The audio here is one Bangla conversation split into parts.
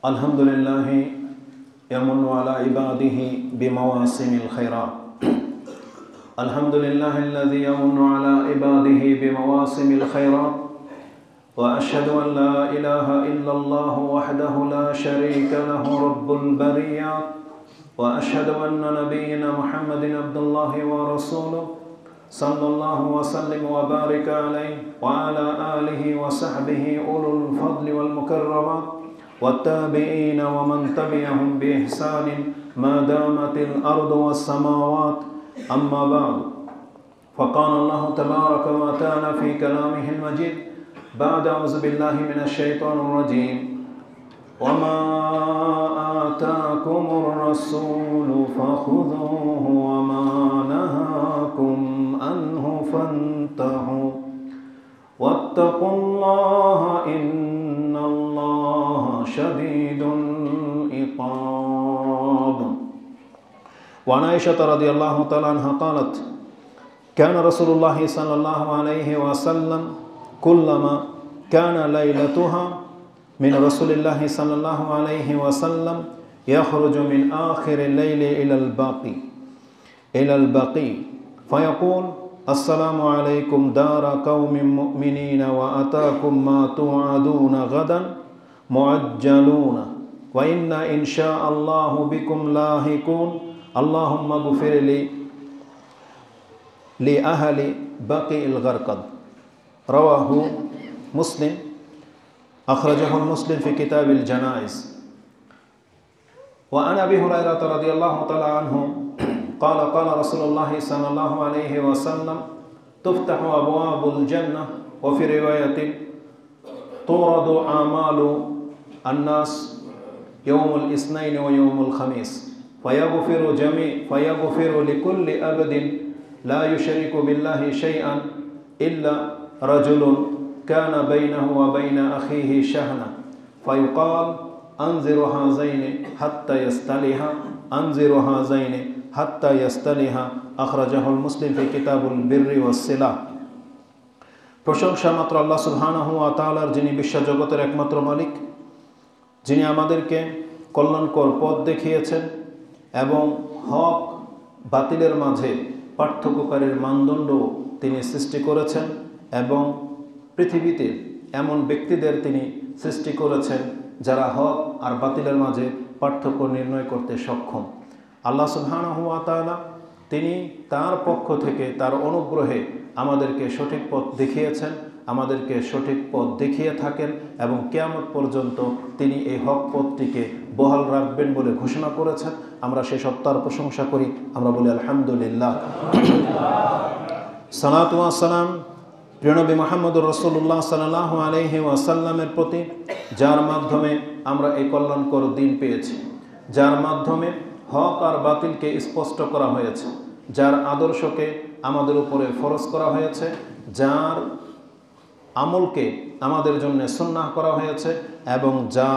الحمد لله يمن على عباده بمواسم الخيرات. الحمد لله الذي يمن على عباده بمواسم الخيرات، وأشهد أن لا إله إلا الله وحده لا شريك له رب البريات، وأشهد أن نبينا محمد عبد الله ورسوله صلى الله وسلم وبارك عليه وعلى آله وصحبه أولو الفضل والمكرمات والتابعين ومن تبعهم بإحسان ما دامت الأرض والسماوات. أما بعد، فقال الله تبارك وتعالى في كلامه المجيد بعد أعوذ بالله من الشيطان الرجيم: وما آتاكم الرسول فخذوه وما نهاكم عنه فانتهوا واتقوا الله إن الله شديد العقاب. وعن عائشة رضي الله تعالى عنها قالت: كان رسول الله صلى الله عليه وسلم كلما كان ليلتها من رسول الله صلى الله عليه وسلم يخرج من آخر الليل إلى البقي فيقول: السلام عليكم دار قوم مؤمنين وأتاكم ما توعدون غدا معجلون وإن إن شاء الله بكم لاحقون اللهم اغفر لي لأهل بقي الغرقد. رواه مسلم، أخرجه المسلم في كتاب الجنائز. وعن أبي هريرة رضي الله تعالى عنه قال: قال رسول الله صلى الله عليه وسلم: تفتح أبواب الجنة، وفي رواية تورد أعمال الناس يوم الاثنين ويوم الخميس فيغفر لكل عبد لا يشرك بالله شيئا إلا رجل كان بينه وبين أخيه شحنة فيقال: أنظر هذين حتى يستلها أخرجه المسلم في كتاب البر والصلة. প্রশংসা মাত্র আল্লাহ সুবহানাহু ওয়া তাআলার, যিনি বিশ্বজগতের একমাত্র মালিক, যিনি আমাদেরকে কল্যাণকর পথ দেখিয়েছেন এবং হক বাতিলের মাঝে পার্থক্যকারীর মানদণ্ড তিনি সৃষ্টি করেছেন এবং পৃথিবীতে এমন ব্যক্তিদের তিনি সৃষ্টি করেছেন যারা হক আর বাতিলের মাঝে পার্থক্য নির্ণয় করতে সক্ষম। আল্লাহ সুবহানাহু ওয়া তাআলা তিনি তার পক্ষ থেকে তার অনুগ্রহে আমাদেরকে সঠিক পথ দেখিয়েছেন, আমাদেরকে সঠিক পথ দেখিয়ে থাকেন এবং কিয়ামত পর্যন্ত তিনি এই হক পথটিকে বহাল রাখবেন বলে ঘোষণা করেছেন। আমরা সেই সত্তার প্রশংসা করি, আমরা বলি আলহামদুলিল্লাহ। সালাতু ওয়া সালাম প্রিয় নবী মুহাম্মদুর রাসূলুল্লাহ সাল্লাল্লাহু আলাইহি ওয়াসাল্লামের প্রতি, যার মাধ্যমে আমরা এই কল্যাণকর দিন পেয়েছি, যার মাধ্যমে হক আর বাতিলকে স্পষ্ট করা হয়েছে, যার আদর্শকে আমাদের উপরে ফরজ করা হয়েছে, যার আমলকে আমাদের জন্য সুন্নাহ করা হয়েছে এবং যা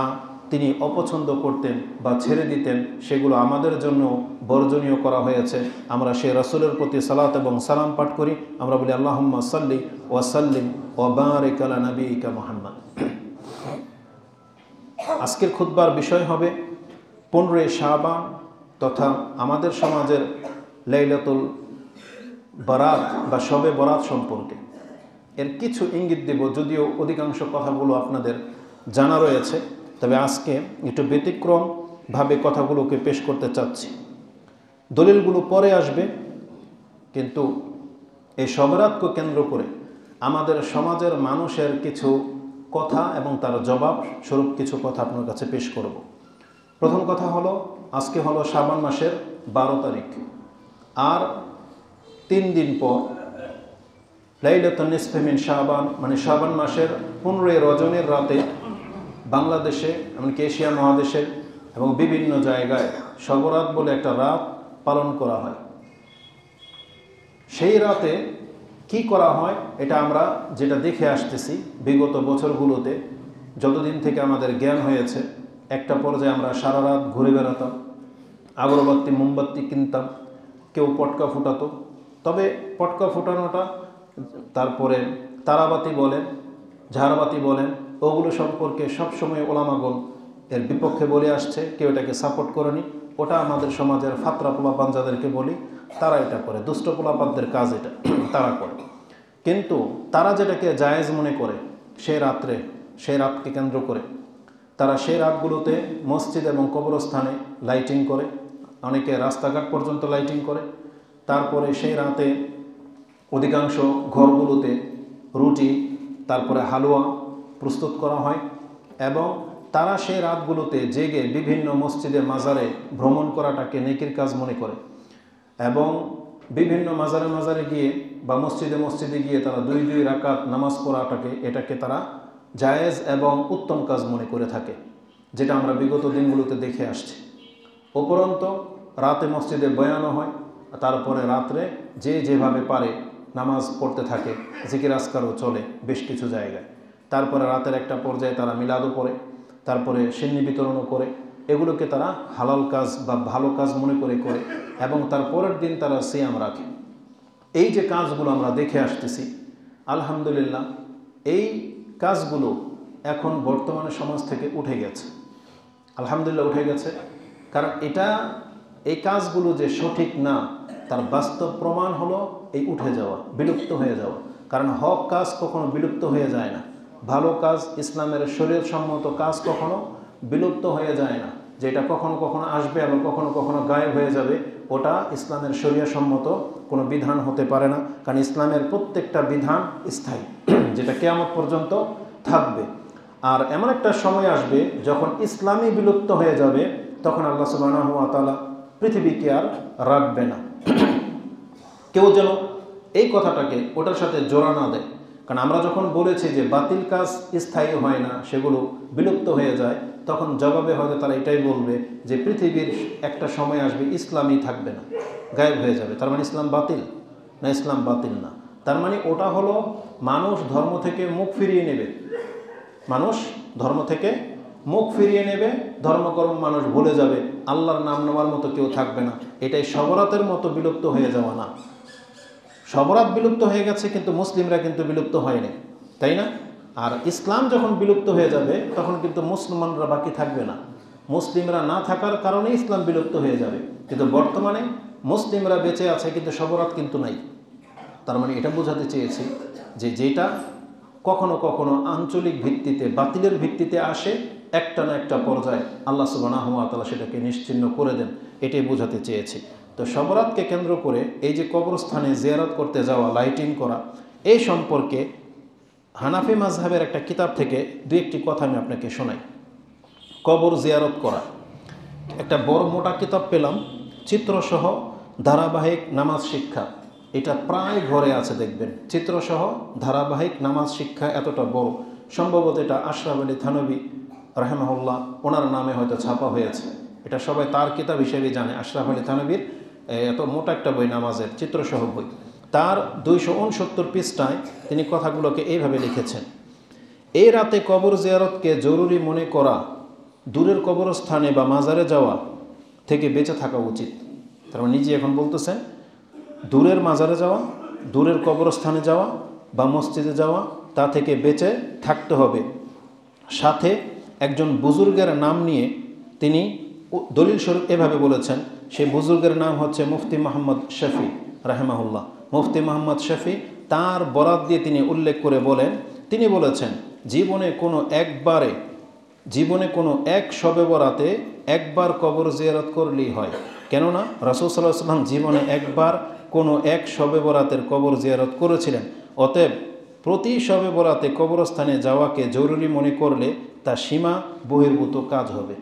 তিনি অপছন্দ করতেন বা ছেড়ে দিতেন সেগুলো আমাদের জন্য বর্জনীয় করা হয়েছে। আমরা সেই রাসূলের প্রতি সালাত এবং সালাম পাঠ করি। আমরা বলি আল্লাহুম্মা সাল্লি ওয়া সাল্লিম ওয়া বারিক আলা নাবিয়িকা মুহাম্মদ। আজকের খুতবার বিষয় হবে 15 শাবান তথা আমাদের সমাজের লাইলাতুল বারাত বা শবে বরাত সম্পর্কে। এর কিছু ইঙ্গিত দেব, যদিও অধিকাংশ কথাগুলো আপনাদের জানা রয়েছে, তবে আজকে একটু ব্যতিক্রমভাবে কথাগুলোকে পেশ করতে চাচ্ছি। দলিলগুলো পরে আসবে, কিন্তু এই শবরাতকে কেন্দ্র করে আমাদের সমাজের মানুষের কিছু কথা এবং তার জবাব স্বরূপ কিছু কথা আপনার কাছে পেশ করব। প্রথম কথা হলো, আজকে হলো শাবান মাসের 12 তারিখ, আর 3 দিন পর লাইলাতুন নিসফে মিন শাবান, মানে শাবান মাসের 15 রজনীর রাতে বাংলাদেশে এমনকি এশিয়া মহাদেশের এবং বিভিন্ন জায়গায় শবরাত বলে একটা রাত পালন করা হয়। সেই রাতে কি করা হয় এটা আমরা যেটা দেখে আসতেছি বিগত বছরগুলোতে, যতদিন থেকে আমাদের জ্ঞান হয়েছে, একটা পর্যায়ে আমরা সারা রাত ঘুরে বেড়াতাম, আগরবাতি মোমবাতি কিনতাম, কেউ পটকা ফুটাতো। তবে পটকা ফুটানোটা, তারপরে তারাবাতি বলেন, ঝাড়বাতি বলেন, ওগুলো সম্পর্কে সবসময় ওলামাগণ এর বিপক্ষে বলে আসছে, কেউ এটাকে সাপোর্ট করেনি। ওটা আমাদের সমাজের ফাতরা পোলাপান যাদেরকে বলি তারা এটা করে, দুষ্ট পোলাপানদের কাজ এটা তারা করে। কিন্তু তারা যেটাকে জায়েজ মনে করে সেই রাতকে কেন্দ্র করে তারা সেই রাতগুলোতে মসজিদ এবং কবরস্থানে লাইটিং করে, অনেকে রাস্তাঘাট পর্যন্ত লাইটিং করে। তারপরে সেই রাতে অধিকাংশ ঘরগুলোতে রুটি তারপরে হালুয়া প্রস্তুত করা হয় এবং তারা সেই রাতগুলোতে জেগে বিভিন্ন মসজিদে মাজারে ভ্রমণ করাটাকে নেকির কাজ মনে করে এবং বিভিন্ন মাজারে গিয়ে বা মসজিদে গিয়ে তারা 2 রাকাত নামাজ পড়াটাকে এটাকে তারা জায়েজ এবং উত্তম কাজ মনে করে থাকে, যেটা আমরা বিগত দিনগুলোতে দেখে আসছি। উপরন্তু রাতে মসজিদে বয়ানও হয়, তারপরে রাত্রে যে যেভাবে পারে নামাজ পড়তে থাকে, জিকির আজকারও চলে বেশ কিছু জায়গায়। তারপরে রাতের একটা পর্যায়ে তারা মিলাদও পড়ে, তারপরে সিন্নি বিতরণও করে। এগুলোকে তারা হালাল কাজ বা ভালো কাজ মনে করে এবং তার পরের দিন তারা সিয়াম রাখে। এই যে কাজগুলো আমরা দেখে আসতেছি, আলহামদুলিল্লাহ এই কাজগুলো এখন বর্তমানে সমাজ থেকে উঠে গেছে, আলহামদুলিল্লাহ উঠে গেছে। কারণ এই কাজগুলো যে সঠিক না তার বাস্তব প্রমাণ হলো এই উঠে যাওয়া, বিলুপ্ত হয়ে যাওয়া। কারণ হক কাজ কখনো বিলুপ্ত হয়ে যায় না, ভালো কাজ ইসলামের শরীয়ত সম্মত কাজ কখনো বিলুপ্ত হয়ে যায় না। যেটা কখনো কখনো আসবে এবং কখনো কখনো গায়েব হয়ে যাবে, ওটা ইসলামের শরীয়ত সম্মত কোনো বিধান হতে পারে না। কারণ ইসলামের প্রত্যেকটা বিধান স্থায়ী, যেটা কিয়ামত পর্যন্ত থাকবে। আর এমন একটা সময় আসবে যখন ইসলামই বিলুপ্ত হয়ে যাবে, তখন আল্লাহ সুবহানাহু ওয়া তাআলা পৃথিবীকে আর রাখবে না। কেউ যেন এই কথাটাকে ওটার সাথে জোড়া না দেয়। কারণ আমরা যখন বলেছি যে বাতিল কাজ স্থায়ী হয় না, সেগুলো বিলুপ্ত হয়ে যায়, তখন জবাবে হয়তো তারা এটাই বলবে যে পৃথিবীর একটা সময় আসবে ইসলামই থাকবে না, গায়েব হয়ে যাবে। তার মানে ইসলাম বাতিল না? ইসলাম বাতিল না। তার মানে ওটা হলো মানুষ ধর্ম থেকে মুখ ফিরিয়ে নেবে, মানুষ ধর্ম থেকে মুখ ফিরিয়ে নেবে, ধর্মকর্ম মানুষ ভুলে যাবে, আল্লাহর নাম নেওয়ার মতো কেউ থাকবে না। এটাই শবরাতের মতো বিলুপ্ত হয়ে যাওয়া না। শবরাত বিলুপ্ত হয়ে গেছে কিন্তু মুসলিমরা কিন্তু বিলুপ্ত হয়নি, তাই না? আর ইসলাম যখন বিলুপ্ত হয়ে যাবে তখন কিন্তু মুসলমানরা বাকি থাকবে না। মুসলিমরা না থাকার কারণে ইসলাম বিলুপ্ত হয়ে যাবে, কিন্তু বর্তমানে মুসলিমরা বেঁচে আছে কিন্তু শবরাত কিন্তু নাই। তার মানে এটা বোঝাতে চেয়েছি যে যেটা কখনো কখনো আঞ্চলিক ভিত্তিতে বাতিলের ভিত্তিতে আসে, একটা না একটা পর্যায়ে আল্লাহ সুবহানাহু ওয়া তাআলা সেটাকে নিশ্চিহ্ন করে দেন, এটাই বোঝাতে চেয়েছি। তো শবরাতকে কেন্দ্র করে এই যে কবরস্থানে জিয়ারত করতে যাওয়া, লাইটিং করা, এই সম্পর্কে হানাফি মাযহাবের একটা কিতাব থেকে 2-1টি কথা আমি আপনাকে শোনাই। কবর জিয়ারত করা একটা বড় মোটা কিতাব পেলাম, চিত্রসহ ধারাবাহিক নামাজ শিক্ষা। এটা প্রায় ঘরে আছে দেখবেন, চিত্রসহ ধারাবাহিক নামাজ শিক্ষা, এতটা বড়। সম্ভবত এটা আশরাফ আলী থানভী রাহিমাহুল্লাহ ওনার নামে হয়তো ছাপা হয়েছে। এটা সবাই তার কিতাব হিসেবে জানে, আশরাফ আলী থানভীর এত মোটা একটা বই, নামাজের চিত্রসহ বই। তার 269 পৃষ্ঠায় তিনি কথাগুলোকে এইভাবে লিখেছেন: এই রাতে কবর জিয়ারতকে জরুরি মনে করা, দূরের কবরস্থানে বা মাজারে যাওয়া থেকে বেঁচে থাকা উচিত। তার মানে নিজে এখন বলতেছেন দূরের মাজারে যাওয়া, দূরের কবরস্থানে যাওয়া বা মসজিদে যাওয়া, তা থেকে বেঁচে থাকতে হবে। সাথে একজন বুজুর্গের নাম নিয়ে তিনি দলিল স্বরূপ এভাবে বলেছেন, সেই বুজুর্গের নাম হচ্ছে মুফতি মোহাম্মদ শফি রাহিমাহুল্লাহ। মুফতি মোহাম্মদ শফি তার বরাত দিয়ে তিনি উল্লেখ করে বলেন, তিনি বলেছেন জীবনে কোনো এক শবে বরাতে একবার কবর জিয়ারত করলেই হয়। কেননা রাসূল সাল্লাল্লাহু আলাইহি ওয়াসাল্লাম জীবনে একবার কোনো এক শবে বরাতের কবর জিয়ারত করেছিলেন। অতএব প্রতি শবে বরাতে কবরস্থানে যাওয়াকে জরুরি মনে করলে তা সীমা বহির্ভূত কাজ হবে।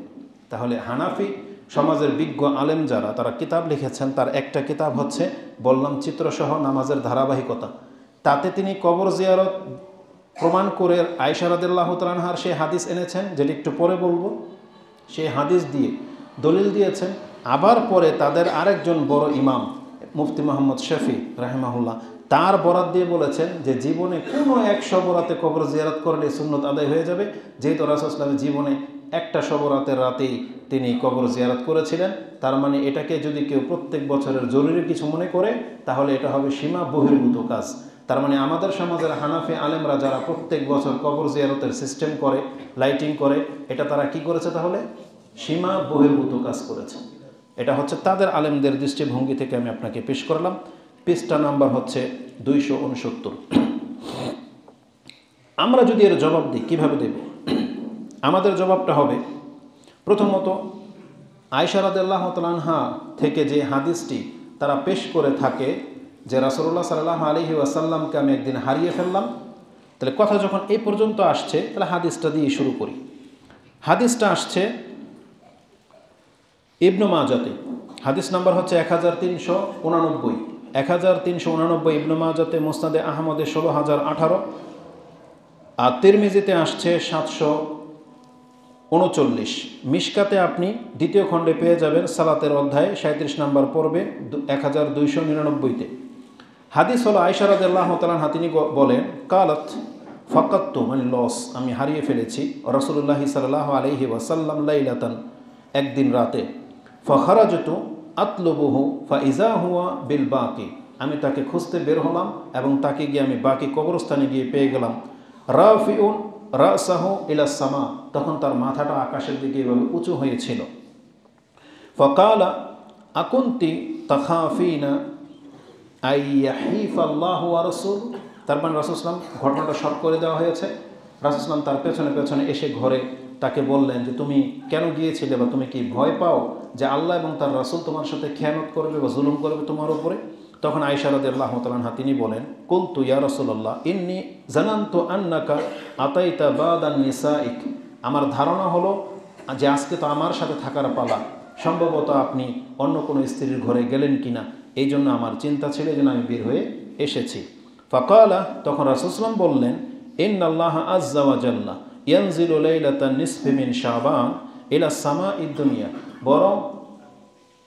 তাহলে হানাফি সমাজের বিজ্ঞ আলেম যারা, তারা কিতাব লিখেছেন, তার একটা কিতাব হচ্ছে বললাম চিত্রসহ নামাজের ধারাবাহিকতা। তাতে তিনি কবর জিয়ারত প্রমাণ করে আয়েশা রাদিয়াল্লাহু তাআলা আনহার সেই হাদিস এনেছেন, যেটি একটু পরে বলবো। সেই হাদিস দিয়ে দলিল দিয়েছেন। আবার পরে তাদের আরেকজন বড় ইমাম মুফতি মোহাম্মদ শফি রাহিমাহুল্লাহ তার বরাত দিয়ে বলেছেন যে জীবনে কোনো এক শবরাতে কবর জিয়ারত করলে সুন্নত আদায় হয়ে যাবে, যেহেতু রাসূল সাল্লাল্লাহু আলাইহি ওয়াসাল্লাম জীবনে একটা শবরাতের রাতেই তিনি কবর জিয়ারত করেছিলেন। তার মানে এটাকে যদি কেউ প্রত্যেক বছরের জরুরি কিছু মনে করে, তাহলে এটা হবে সীমা বহির্ভূত কাজ। তার মানে আমাদের সমাজের হানাফি আলেমরা যারা প্রত্যেক বছর কবর জিয়ারতের সিস্টেম করে, লাইটিং করে, এটা তারা কি করেছে? তাহলে সীমা বহির্ভূত কাজ করেছে। এটা হচ্ছে তাদের আলেমদের দৃষ্টিভঙ্গি থেকে আমি আপনাকে পেশ করলাম। পৃষ্ঠা নাম্বার হচ্ছে 269। আমরা যদি এর জবাব দিই, কীভাবে দেব? আমাদের জবাবটা হবে, প্রথমত আয়েশা রাদিয়াল্লাহু তাআলা আনহা থেকে যে হাদিসটি তারা পেশ করে থাকে যে রাসূলুল্লাহ সাল্লাল্লাহু আলাইহি ওয়াসাল্লামকে আমি একদিন হারিয়ে ফেললাম, তাহলে কথা যখন এই পর্যন্ত আসছে, তাহলে হাদিসটা দিয়ে শুরু করি। হাদিসটা আসছে ইবনু মাজাতে, হাদিস নাম্বার হচ্ছে 1389, 1389 ইবনু মাজাতে, মুসনাদে আহমদে 16018, আর তিরমিজিতে আসছে 739, মিশকাতে আপনি দ্বিতীয় খণ্ডে পেয়ে যাবেন সালাতের অধ্যায় 37 নম্বর পর্বে 1299-তে। হাদিস হলো আয়েশা রাদিয়াল্লাহু তাআলা আনহা তিনি বলেন, কালাত ফাকাত্তু, মানে লস, আমি হারিয়ে ফেলেছি, রাসূলুল্লাহ সাল্লাল্লাহু আলাইহি ওয়াসাল্লাম লাইলাতান, একদিন রাতে, ফাখারাজতু আতলুবুহু ফাইজা হুয়া বিল বাকি, আমি তাকে খুঁজতে বের হলাম এবং তাকে গিয়ে আমি বাকি কবরস্থানে গিয়ে পেয়ে গেলাম। রাফিউন রাসাহু ইলা সামা, তখন তার মাথাটা আকাশের দিকে এভাবে উঁচু হয়েছিল। ফাকালা আকুনতি তাখাফিনা আইয়াহিফাল্লাহু ওয়া রাসূল, তার মানে রাসূল সাল্লাল্লাহু আলাইহি ওয়াসাল্লাম, ঘটনাটা শর্ট করে দেওয়া হয়েছে। রাসূল সাল্লাল্লাহু আলাইহি ওয়াসাল্লাম তার পেছনে পেছনে এসে ঘরে তাকে বললেন যে তুমি কেন গিয়েছিলে, বা তুমি কি ভয় পাও যে আল্লাহ এবং তার রাসূল তোমার সাথে খেয়ানত করবে বা জুলুম করবে তোমার উপরে? তখন আয়েশা রাদিয়াল্লাহু তাআলা আনহা তিনি বলেন, কুলতু ইয়া রাসূলুল্লাহ ইন্নী জানানতু আন্নাকা আতাইতা বাদান নিসাইক, আমার ধারণা হলো যে আজকে তো আমার সাথে থাকার পালা, সম্ভবত আপনি অন্য কোনো স্ত্রীর ঘরে গেলেন কিনা, এই জন্য আমার চিন্তা ছিল, এই জন্য আমি বের হয়ে এসেছি। ফাকালা, তখন রাসূল সাল্লাল্লাহু আলাইহি ওয়াসাল্লাম বললেন, ইন্নাল্লাহা আযজা ওয়া জাল্লা ইয়ানজিলু লাইলাতান নিসফি মিন শাবান ইলা সামাঈদ দুনিয়া, বরং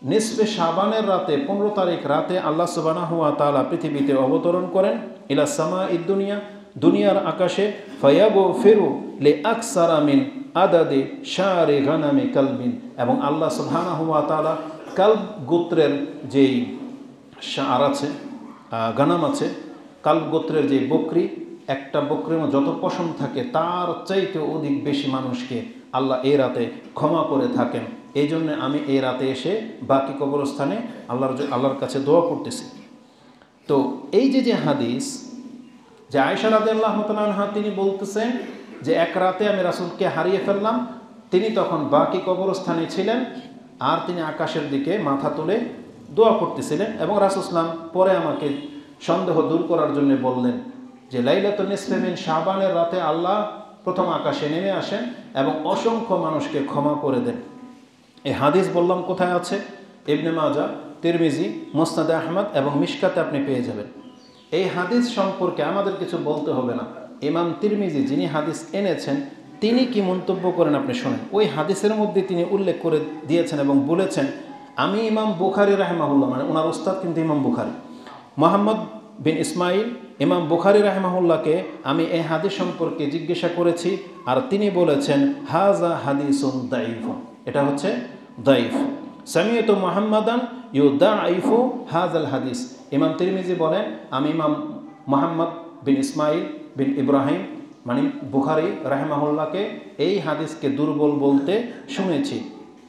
নিসফে শাবানের রাতে 15 তারিখ রাতে আল্লাহ সুবহানাহু ওয়া তাআলা পৃথিবীতে অবতরণ করেন, ইলা সামাঈদ দুনিয়া, দুনিয়ার আকাশে, ফায়াগফিরু লিআকসারা মিন আদাদি শারি গানামি কালবিন, এবং আল্লাহ সুবহানাহু ওয়া তাআলা কালব গোত্রের যেই শার আছে, গানাম আছে, কালব গোত্রের যে বকরি, একটা বকরির যত পশম থাকে তার চাইতে অধিক বেশি মানুষকে আল্লাহ এই রাতে ক্ষমা করে থাকেন। এই জন্য আমি এই রাতে এসে বাকি কবরস্থানে আল্লাহর কাছে দোয়া করতেছি। তো এই যে হাদিস, যে আয়েশা রাদিয়াল্লাহু তাআলা আনহা তিনি বলতেছেন যে এক রাতে আমি রাসূলকে হারিয়ে ফেললাম, তিনি তখন বাকি কবরস্থানে ছিলেন আর তিনি আকাশের দিকে মাথা তুলে দোয়া করতেছিলেন, এবং রাসূল সাল্লাল্লাহু আলাইহি ওয়াসাল্লাম পরে আমাকে সন্দেহ দূর করার জন্য বললেন যে লাইলাতুন নিসফি মিন শাবানের রাতে আল্লাহ প্রথম আকাশে নেমে আসেন এবং অসংখ্য মানুষকে ক্ষমা করে দেন। এই হাদিস বললাম কোথায় আছে? ইবনে মাজাহ, তিরমিজি, মুসনাদে আহমদ এবং মিশকাতে আপনি পেয়ে যাবেন। এই হাদিস সম্পর্কে আমাদের কিছু বলতে হবে না। ইমাম তিরমিজি যিনি হাদিস এনেছেন তিনি কি মন্তব্য করেন আপনি শোনেন। ওই হাদিসের মধ্যে তিনি উল্লেখ করে দিয়েছেন এবং বলেছেন, আমি ইমাম বুখারী রাহিমাহুল্লাহ, মানে ওনার উস্তাদ কিন্তু ইমাম বুখারী, মুহাম্মদ বিন ইসমাইল ইমাম বুখারী রাহিমাহুল্লাহকে আমি এই হাদিস সম্পর্কে জিজ্ঞাসা করেছি, আর তিনি বলেছেন হাযা হাদিসুন দাঈফুন, এটা হচ্ছে দাঈফ। সামিয়তু মুহাম্মাদান ইউদাঈফু হাযাল হাদিস, ইমাম তিরমিজি বলেন আমি ইমাম মুহাম্মদ বিন ইসমাইল বিন ইব্রাহিম মানে বুখারী রাহিমাহুল্লাহকে এই হাদিসকে দুর্বল বলতে শুনেছি।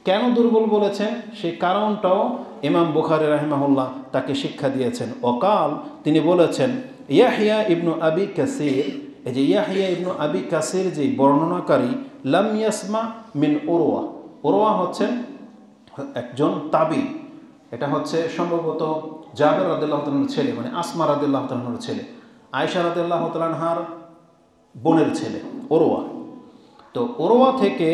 কেন দুর্বল বলেছেন সেই কারণটাও ইমাম বুখারী রাহিমাহুল্লাহ তাকে শিক্ষা দিয়েছেন। ওকাল, তিনি বলেছেন ইয়াহইয়া ইবনু আবি কাসির, এই যে ইয়াহইয়া ইবনু আবি কাসির যে বর্ণনাকারী, লাম ইয়াসমা মিন উরওয়া, উরওয়া হচ্ছেন একজন তাবি, এটা হচ্ছে সম্ভবত জাবের রাদিয়াল্লাহু তাআলার ছেলে, মানে আসমা রাদিয়াল্লাহু তাআলার ছেলে, আয়েশা রাদিয়াল্লাহু তাআলার বোনের ছেলে উরওয়া। তো উরওয়া থেকে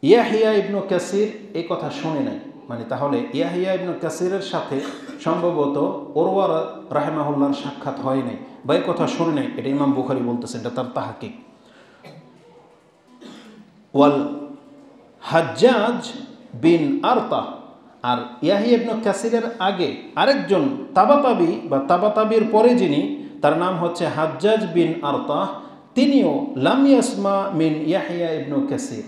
ইয়াহইয়া ইবনু কাসির এই কথা শুনে নাই, মানে তাহলে ইয়াহইয়া ইবনু কাসিরের সাথে সম্ভবত উরওয়া রাহিমাহুল্লাহর সাক্ষাৎ হয় নাই বা এই কথা শুনে নাই, এটা ইমাম বুখারী বলতেছেন, এটা তার তাহকিক। ওয়াল হাজ্জাজ বিন আরতা, আর ইয়াহইয়া ইবনু কাসিরের আগে আরেকজন তাবাতাবি বা তাবাতাবির পরে যিনি, তার নাম হচ্ছে হাজ্জাজ বিন আরতা, তিনিও লাম ইয়াসমা মিন ইয়াহইয়া ইবনু কাসির।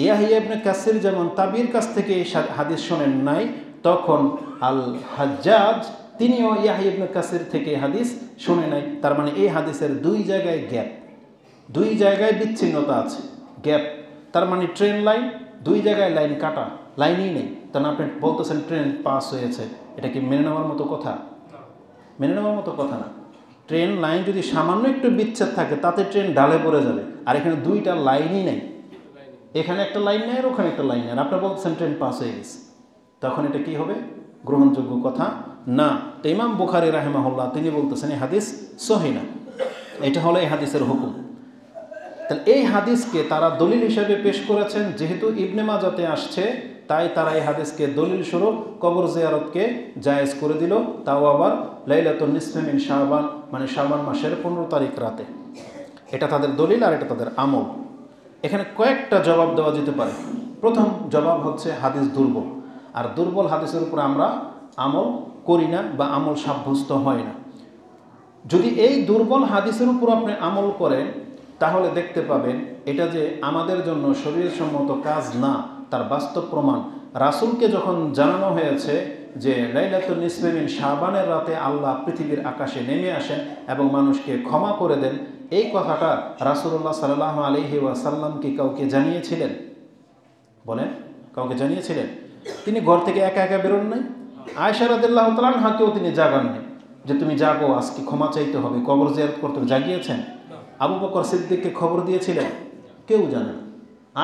ইয়াহইয়া ইবনে কাসির যেমন তাবির কাছ থেকে হাদিস শোনেন নাই, তখন আল হাজ্জাজ তিনিও ইয়াহইয়া ইবনে কাসির থেকে হাদিস শুনে নাই। তার মানে এই হাদিসের দুই জায়গায় গ্যাপ, দুই জায়গায় বিচ্ছিন্নতা আছে, গ্যাপ। তার মানে ট্রেন লাইন, দুই জায়গায় লাইন কাটা, লাইনই নেই। তাহলে আপনি বলতেছেন ট্রেন পাস হয়েছে, এটা কি মেনে নেওয়ার মতো কথা? মেনে নেওয়ার মতো কথা না। ট্রেন লাইন যদি সামান্য একটু বিচ্ছেদ থাকে তাতে ট্রেন ঢালে পড়ে যাবে, আর এখানে দুইটা লাইনই নেই, এখানে একটা লাইন নেই আর ওখানে একটা লাইন নেই, আর আপনি বলতেছেন ট্রেন পাস হয়ে গেছে, তখন এটা কি হবে? গ্রহণযোগ্য কথা না। তো ইমাম বুখারী রাহিমাহুল্লাহ তিনি বলতেছেন এই হাদিস সহিহ না, এটা হলো এই হাদিসের হুকুম। তাহলে এই হাদিসকে তারা দলিল হিসাবে পেশ করেছেন, যেহেতু ইবনে মাজাতে আসছে তাই তারা এই হাদিসকে দলিল স্বরূপ কবর জিয়ারতকে জায়েজ করে দিল, তাও আবার লাইলাতুন নিসফে মিন শাবান, মানে শাবান মাসের 15 তারিখ রাতে। এটা তাদের দলিল আর এটা তাদের আমল। এখানে কয়েকটা জবাব দেওয়া যেতে পারে। প্রথম জবাব হচ্ছে হাদিস দুর্বল, আর দুর্বল হাদিসের উপর আমরা আমল করি না বা আমল সাব্যস্ত হয় না। যদি এই দুর্বল হাদিসের উপর আপনি আমল করেন তাহলে দেখতে পাবেন এটা যে আমাদের জন্য শরীয়তসম্মত কাজ না, তার বাস্তব প্রমাণ রাসূলকে যখন জানানো হয়েছে যে লাইলাতুন নিসফে মিন শাবানের রাতে আল্লাহ পৃথিবীর আকাশে নেমে আসেন এবং মানুষকে ক্ষমা করে দেন, এই কথাটা রাসূলুল্লাহ সাল্লাল্লাহু আলাইহি ওয়াসাল্লাম কি কাউকে জানিয়েছিলেন? বলেন, কাউকে জানিয়েছিলেন? তিনি ঘর থেকে একা একা বেরোন নাই। আয়েশা রাদিয়াল্লাহু তাআলা আনহাকেও তিনি জাগাননি যে তুমি জাগো, আজকে ক্ষমা চাইতে হবে, কবর জিয়ারত করতে হবে, জাগিয়েছেন? আবু বকর সিদ্দিককে খবর দিয়েছিলেন? কেউ জানে না।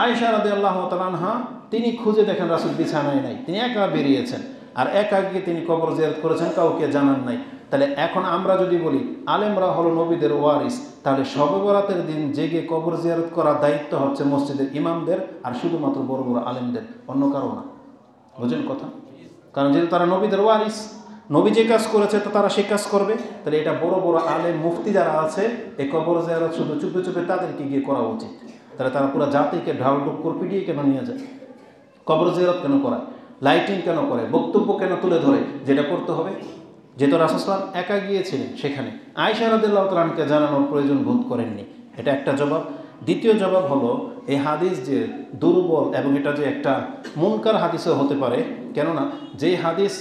আয়েশা রাদিয়াল্লাহু তাআলা আনহা তিনি খুঁজে দেখেন রাসূল বিছানায় নাই, তিনি একা বেরিয়েছেন, আর একা গিয়ে তিনি কবর জিয়ারত করেছেন, কাউকে জানান নাই। তাহলে এখন আমরা যদি বলি আলেমরা হলো নবীদের ওয়ারিস, তাহলে শবে বরাতের দিন জেগে কবর জিয়ারত করার দায়িত্ব হচ্ছে মসজিদের ইমামদের আর শুধুমাত্র বড় বড় আলেমদের, অন্য কারো না। বুঝেন কথা? কারণ যেহেতু তারা নবীদের ওয়ারিস, নবী যে কাজ করেছে তো তারা সে কাজ করবে। তাহলে এটা বড় বড় আলেম মুফতি যারা আছে এই কবর জিয়ারত শুধু চুপে চুপে তাদেরকে গিয়ে করা উচিত। তাহলে তারা পুরো জাতিকে ঢাল টুক্কর পিটিয়ে কেন নিয়ে যায়? কবর জিয়ারত কেন করায়? লাইটিং কেন করে? বক্তব্য কেন তুলে ধরে? যেটা করতে হবে, যেহেতু রাসূল সাল্লাল্লাহু আলাইহি ওয়াসাল্লাম একা গিয়েছিলেন সেখানে, আয়েশা রাদিয়াল্লাহু তাআলা আনহাকে জানানোর প্রয়োজন বোধ করেননি। এটা একটা জবাব। দ্বিতীয় জবাব হলো এই হাদিস যে দুর্বল এবং এটা যে একটা মুনকার হাদিসও হতে পারে, কেননা যেই হাদিস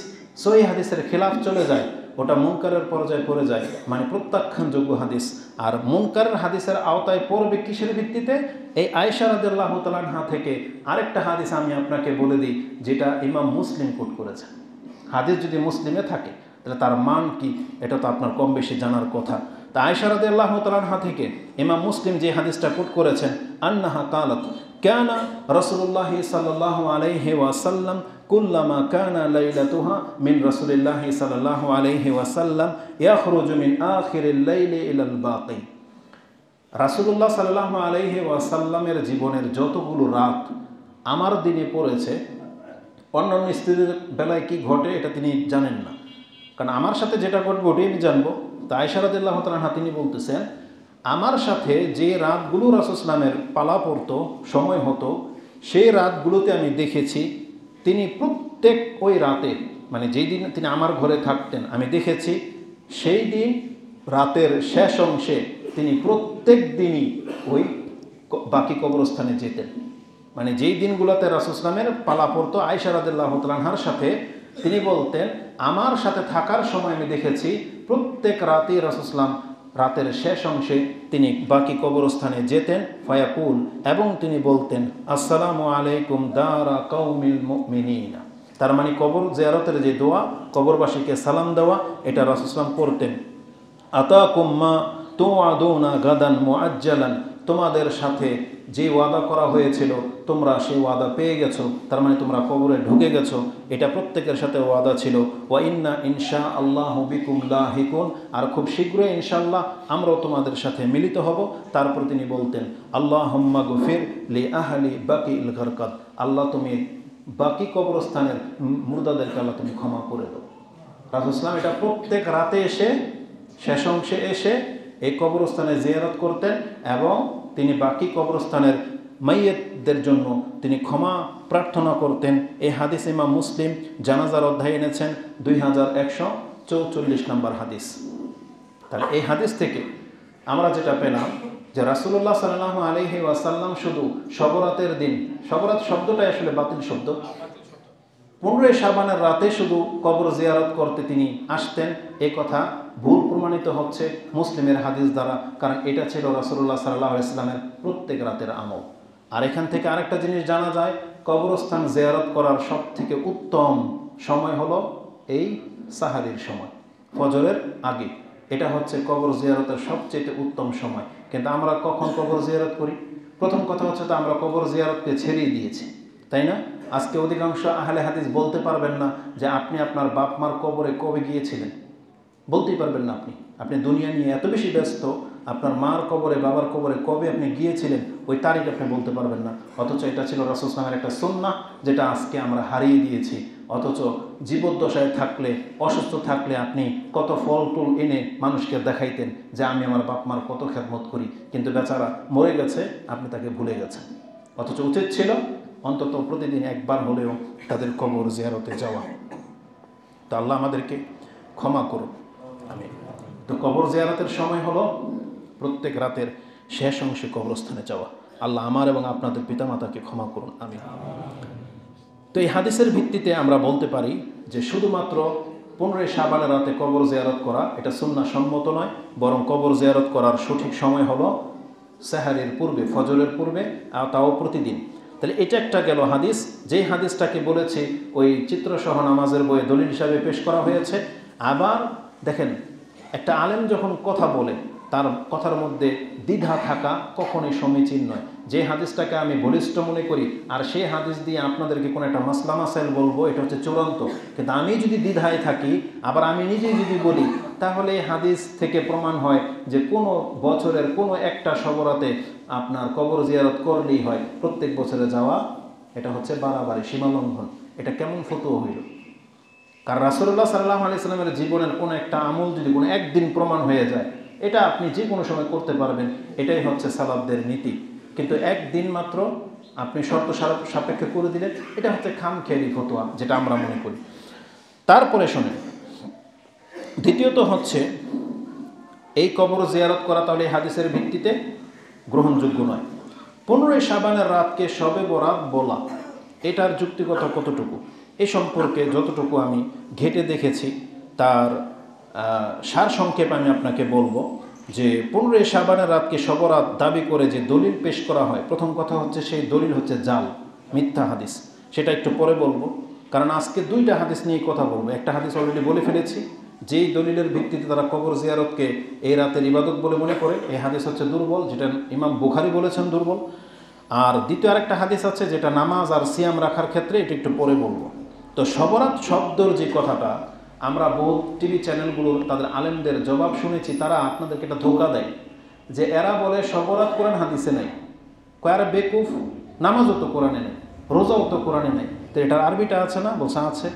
সহিহ হাদিসের খেলাফ চলে যায় ওটা মুনকারের পর্যায়ে পড়ে যায়, মানে প্রত্যাখ্যানযোগ্য হাদিস। আর মুনকারের হাদিসের আওতায় পড়বে কিসের ভিত্তিতে? এই আয়েশা রাদিয়াল্লাহু তাআলা আনহা থেকে আরেকটা হাদিস আমি আপনাকে বলে দিই, যেটা ইমাম মুসলিম কোট করেছেন। হাদিস যদি মুসলিমে থাকে তাহলে তার মান কি এটা তো আপনার কম বেশি জানার কথা। তা আয়েশা রাদিয়াল্লাহু তাআলা আনহা থেকে ইমাম মুসলিম যে হাদিসটা কোট করেছেন, আন্নাহা কালাত কানা রাসূলুল্লাহি সাল্লাল্লাহু আলাইহি ওয়াসাল্লাম কুল্লামা কানা লাইলাতুহা মিন রাসূলিল্লাহি সাল্লাল্লাহু আলাইহি ওয়াসাল্লাম ইয়াখরুজু মিন আখিরিল লাইলি ইলাল বাকি। রাসূলুল্লাহ সাল্লাল্লাহু আলাইহি ওয়াসাল্লামের জীবনের যতগুলো রাত আমার দিনে পড়েছে, অন্যান্য স্ত্রীদের বেলায় কি ঘটে এটা তিনি জানেন না, কারণ আমার সাথে যেটা ঘটবে ওটাই আমি জানবো। তো আয়েশা রাদিয়াল্লাহু তাআলা আনহা তিনি বলতেছেন, আমার সাথে যে রাতগুলো রাসূল সাল্লামের পালা পড়তো, সময় হতো, সেই রাতগুলোতে আমি দেখেছি তিনি প্রত্যেক ওই রাতে, মানে যেই দিন তিনি আমার ঘরে থাকতেন আমি দেখেছি, সেই দিন রাতের শেষ অংশে তিনি প্রত্যেক দিনই ওই বাকি কবরস্থানে যেতেন। মানে যেই দিনগুলোতে রাসূল সাল্লামের পালা পড়তো আয়েশা রাদিয়াল্লাহু তাআলা আনহার সাথে, তিনি বলতেন আমার সাথে থাকার সময় আমি দেখেছি প্রত্যেক রাতে রাসূল সাল্লাম রাতের শেষ অংশে তিনি বাকি কবরস্থানে যেতেন, ফায়াকুল, এবং তিনি বলতেন আসসালামু আলাইকুম দারা কওমিল মুমিনিনা। তার মানে কবর জিয়ারতের যে দোয়া, কবরবাসীকে সালাম দেওয়া, এটা রাসূল সাল্লাম করতেন। আতাকুম মা তুআদুনা গাদান মুআজ্জালান, তোমাদের সাথে যে ওয়াদা করা হয়েছিল তোমরা সেই ওয়াদা পেয়ে গেছো, তার মানে তোমরা কবরে ঢুকে গেছো, এটা প্রত্যেকের সাথে ওয়াদা ছিল। ওয়া ইন্না ইনশা আল্লাহু বিকুম লাহিকুন, আর খুব শীঘ্রই ইনশাআল্লাহ আমরাও তোমাদের সাথে মিলিত হব। তারপর তিনি বলতেন আল্লাহুম্মা গফির লি আহলি বাকিল গারকাদ, আল্লাহ তুমি বাকি কবরস্থানের মুর্দাদেরকে আল্লাহ তুমি ক্ষমা করে দাও। রাসূল সাল্লাল্লাহু আলাইহি ওয়াসাল্লাম এটা প্রত্যেক রাতে এসে শেষ অংশে এসে এই কবরস্থানে জিয়ারত করতেন এবং তিনি বাকি কবরস্থানের মাইয়িতদের জন্য তিনি ক্ষমা প্রার্থনা করতেন। এই হাদিস ইমাম মুসলিম জানাজার অধ্যায়ে এনেছেন 2144 নম্বর হাদিস। তাহলে এই হাদিস থেকে আমরা যেটা পেলাম যে রাসূলুল্লাহ সাল্লাল্লাহু আলাইহি ওয়াসাল্লাম শুধু শবরাতের দিন, শবরাত শব্দটাই আসলে বাতিল শব্দ, 15 শাবানের রাতে শুধু কবর জিয়ারত করতে তিনি আসতেন, এ কথা ভুল প্রমাণিত হচ্ছে মুসলিমের হাদিস দ্বারা, কারণ এটা ছিল রাসূলুল্লাহ সাল্লাল্লাহু আলাইহি ওয়াসাল্লামের প্রত্যেক রাতের আমল। আর এখান থেকে আরেকটা জিনিস জানা যায়, কবরস্থান জিয়ারত করার সব থেকে উত্তম সময় হলো এই সাহারির সময়, ফজরের আগে। এটা হচ্ছে কবর জিয়ারতের সবচেয়ে উত্তম সময়। কিন্তু আমরা কখন কবর জিয়ারত করি? প্রথম কথা হচ্ছে তো আমরা কবর জিয়ারতকে ছেড়েই দিয়েছি, তাই না? আজকে অধিকাংশ আহলে হাদিস বলতে পারবেন না যে আপনি আপনার বাপ মার কবরে কবে গিয়েছিলেন, বলতেই পারবেন না। আপনি দুনিয়া নিয়ে এত বেশি ব্যস্ত, আপনার মার কবরে বাবার কবরে কবে আপনি গিয়েছিলেন ওই তারিখ আপনি বলতে পারবেন না। অথচ এটা ছিল রাসূল সাল্লাল্লাহু আলাইহি ওয়াসাল্লামের একটা সুন্নাহ, যেটা আজকে আমরা হারিয়ে দিয়েছি। অথচ জীবদ্দশায় থাকলে, অসুস্থ থাকলে আপনি কত ফল টুল এনে মানুষকে দেখাইতেন যে আমি আমার বাপ মার কত খেদমত করি, কিন্তু বেচারা মরে গেছে, আপনি তাকে ভুলে গেছেন। অথচ উচিত ছিল অন্তত প্রতিদিন একবার হলেও তাদের কবর জিয়ারতে যাওয়া। তো আল্লাহ আমাদেরকে ক্ষমা করুন, আমিন। তো কবর জিয়ারতের সময় হলো প্রত্যেক রাতের শেষ অংশে কবরস্থানে যাওয়া। আল্লাহ আমার এবং আপনাদের পিতামাতাকে ক্ষমা করুন, আমিন। তো এই হাদিসের ভিত্তিতে আমরা বলতে পারি যে শুধুমাত্র 15 শাবানের রাতে কবর জিয়ারত করা এটা সুন্নাহ সম্মত নয়, বরং কবর জিয়ারত করার সঠিক সময় হলো সাহারের পূর্বে, ফজরের পূর্বে, আর তাও প্রতিদিন। তাহলে এটা একটা গেল হাদিস, যেই হাদিসটাকে বলেছে ওই চিত্রসহ নামাজের বইয়ে দলিল হিসাবে পেশ করা হয়েছে। আবার দেখেন, একটা আলেম যখন কথা বলে তার কথার মধ্যে দ্বিধা থাকা কখনোই সমীচীন নয়। যে হাদিসটাকে আমি বলিষ্ঠ মনে করি আর সেই হাদিস দিয়ে আপনাদেরকে কোনো একটা মাসলা মাসাইল বলবো, এটা হচ্ছে চূড়ান্ত। কিন্তু আমি যদি দ্বিধায় থাকি, আবার আমি নিজেই যদি বলি, তাহলে এই হাদিস থেকে প্রমাণ হয় যে কোনো বছরের কোনো একটা সবরাতে আপনার কবর জিয়ারত করলেই হয়, প্রত্যেক বছরে যাওয়া এটা হচ্ছে বাড়াবাড়ি, সীমালঙ্ঘন। এটা কেমন ফতোয়া হইল? কারণ রাসূলুল্লাহ সাল্লাল্লাহু আলাইহি ওয়াসাল্লামের জীবনের কোনো একটা আমল যদি কোনো একদিন প্রমাণ হয়ে যায়, এটা আপনি যে কোনো সময় করতে পারবেন, এটাই হচ্ছে সালাফদের নীতি। কিন্তু একদিন মাত্র আপনি শর্ত সাপেক্ষে করে দিলেন, এটা হচ্ছে খামখেয়ালি ফতোয়া, যেটা আমরা মনে করি। তারপরে শোনেন, দ্বিতীয়ত হচ্ছে এই কবর জিয়ারত করা তাহলে এই হাদিসের ভিত্তিতে গ্রহণযোগ্য নয়। 15 শাবানের রাতকে শবে বরাত বলা, এটার যুক্তিগত কতটুকু এ সম্পর্কে যতটুকু আমি ঘেঁটে দেখেছি তার সারসংক্ষেপ আমি আপনাকে বলবো যে 15 শাবানের রাতকে শবরাত দাবি করে যে দলিল পেশ করা হয়, প্রথম কথা হচ্ছে সেই দলিল হচ্ছে জাল, মিথ্যা হাদিস। সেটা একটু পরে বলবো, কারণ আজকে দুইটা হাদিস নিয়ে কথা বলবো। একটা হাদিস অলরেডি বলে ফেলেছি, যেই দলিলের ভিত্তিতে তারা কবর জিয়ারতকে এই রাতের ইবাদত বলে মনে করে, এই হাদিস হচ্ছে দুর্বল, যেটা ইমাম বুখারী বলেছেন দুর্বল। আর দ্বিতীয় আরেকটা হাদিস আছে যেটা নামাজ আর সিয়াম রাখার ক্ষেত্রে, এটা একটু পরে বলবো। তো শবরাত শব্দর যে কথাটা আমরা বহু টিভি চ্যানেলগুলোর তাদের আলেমদের জবাব শুনেছি, তারা আপনাদেরকে একটা ধোঁকা দেয় যে এরা বলে শবরাত কোরআন হাদিসে নেই। কয়ার বেকুফ, নামাজও তো কোরআনে নেই, রোজাও তো কোরআনে নেই, তো এটার আরবিটা আছে না? বলছে আছে।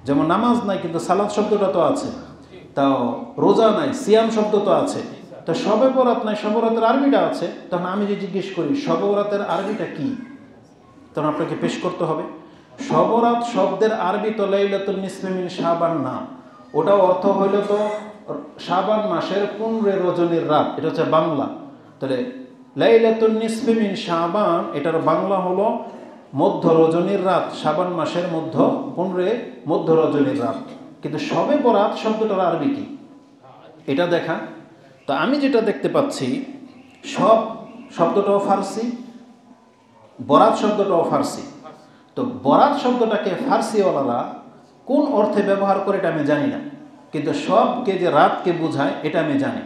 যেমন নামাজ নাই কিন্তু সালাত শব্দটা তো আছে, তাও রোজা নাই, সিয়াম শব্দ তো আছে, তো শবে বরাত নাই, শবরাতের আরবিটা আছে। তখন আমি যে জিজ্ঞেস করি শবরাতের আরবিটা কি, তখন আপনাকে পেশ করতে হবে। শবরাত শব্দের আরবি তো লাইলাতুন নিসফি মিন শাবান না, ওটাও অর্থ হইল তো শাবান মাসের 15 রজনীর রাত, এটা হচ্ছে বাংলা। তাহলে লাইলাতুন নিসফি মিন শাবান এটার বাংলা হলো মধ্য রজনীর রাত, শাবান মাসের মধ্য 15 মধ্য রজনীর রাত। কিন্তু শবে বরাত শব্দটার আরবি কি এটা দেখা। তো আমি যেটা দেখতে পাচ্ছি, সব শব্দটাও ফার্সি, বরাত শব্দটাও ফার্সি। তো বরাত শব্দটাকে ফার্সিওয়ালারা কোন অর্থে ব্যবহার করে এটা আমি জানি না, কিন্তু সবকে যে রাতকে বোঝায় এটা আমি জানি।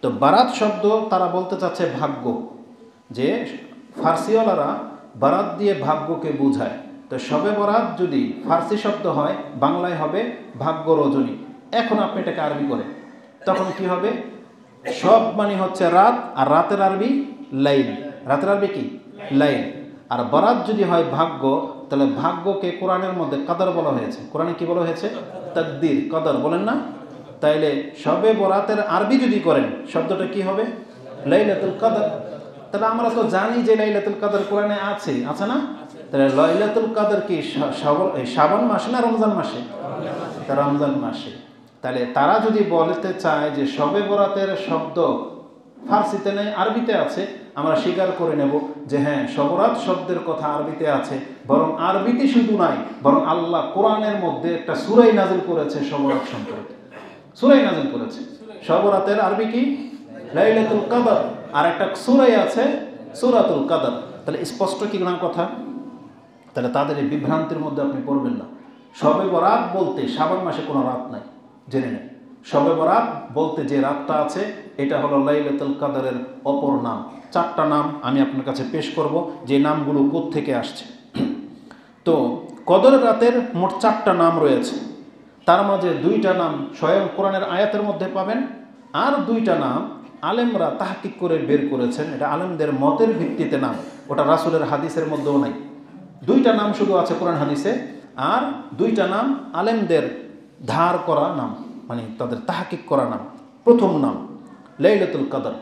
তো বারাত শব্দ তারা বলতে চাচ্ছে ভাগ্য, যে ফার্সিওয়ালারা বারাত দিয়ে ভাগ্যকে বোঝায়। তো শবে বরাত যদি ফার্সি শব্দ হয়, বাংলায় হবে ভাগ্য রজনী। এখন আপনি এটাকে আরবি করে, তখন কি হবে? সব মানে হচ্ছে রাত, আর রাতের আরবি লাইল। রাতের আরবি কি? লাইল। আর বরাত যদি হয় ভাগ্য, তাহলে ভাগ্যকে কোরআনের মধ্যে কদর বলা হয়েছে। কোরআনে কি বলা হয়েছে? তাকদির, কদর বলেন না? তাইলে শবে বরাতের আরবি যদি করেন, শব্দটা কি হবে? লাইলাতুল কদর। তাহলে আমরা তো জানি যে লাইলাতুল কদর কোরআনে আছে, আছে না? তাহলে লাইলাতুল কদর কি শাবান মাসে না রমজান মাসে? রমজান মাসে। তাহলে তারা যদি বলতে চায় যে শবে বরাতের শব্দ ফার্সিতে নেই, আরবিতে আছে, আমরা স্বীকার করে নেব যে হ্যাঁ, শবে বরাত শব্দের কথা আরবিতে আছে, বরং আরবিতে শুধু নাই, বরং আল্লাহ কোরআনের মধ্যে একটা সূরাই নাযিল করেছে শবে বরাত সম্পর্কে, সূরাই নাযিল করেছে। শবে বরাতের আরবি কি? লাইলাতুল কদর। আর একটা সূরাই আছে সূরাতুল কদর। তাহলে স্পষ্ট কি না কথা? তাহলে তাদের এই বিভ্রান্তির মধ্যে আপনি পড়বেন না। শবে বরাত বলতে শাবান মাসে কোনো রাত নাই, জেনে নেন। শবে বরাত বলতে যে রাতটা আছে এটা হলো লাইলাতুল কদরের অপর নাম। 4টা নাম আমি আপনার কাছে পেশ করব, যে নামগুলো কোত্থেকে আসছে। তো কদরের রাতের মোট 4টা নাম রয়েছে। তার মাঝে 2টা নাম স্বয়ং কোরআনের আয়াতের মধ্যে পাবেন, আর 2টা নাম আলেমরা তাহকিক করে বের করেছেন। এটা আলেমদের মতের ভিত্তিতে নাম, ওটা রাসূলের হাদিসের মধ্যেও নাই। 2টা নাম শুধু আছে কোরআন হাদিসে, আর 2টা নাম আলেমদের ধার করা নাম, মানে তাদের তাহকিক করা নাম। প্রথম নাম লাইলাতুল কদর।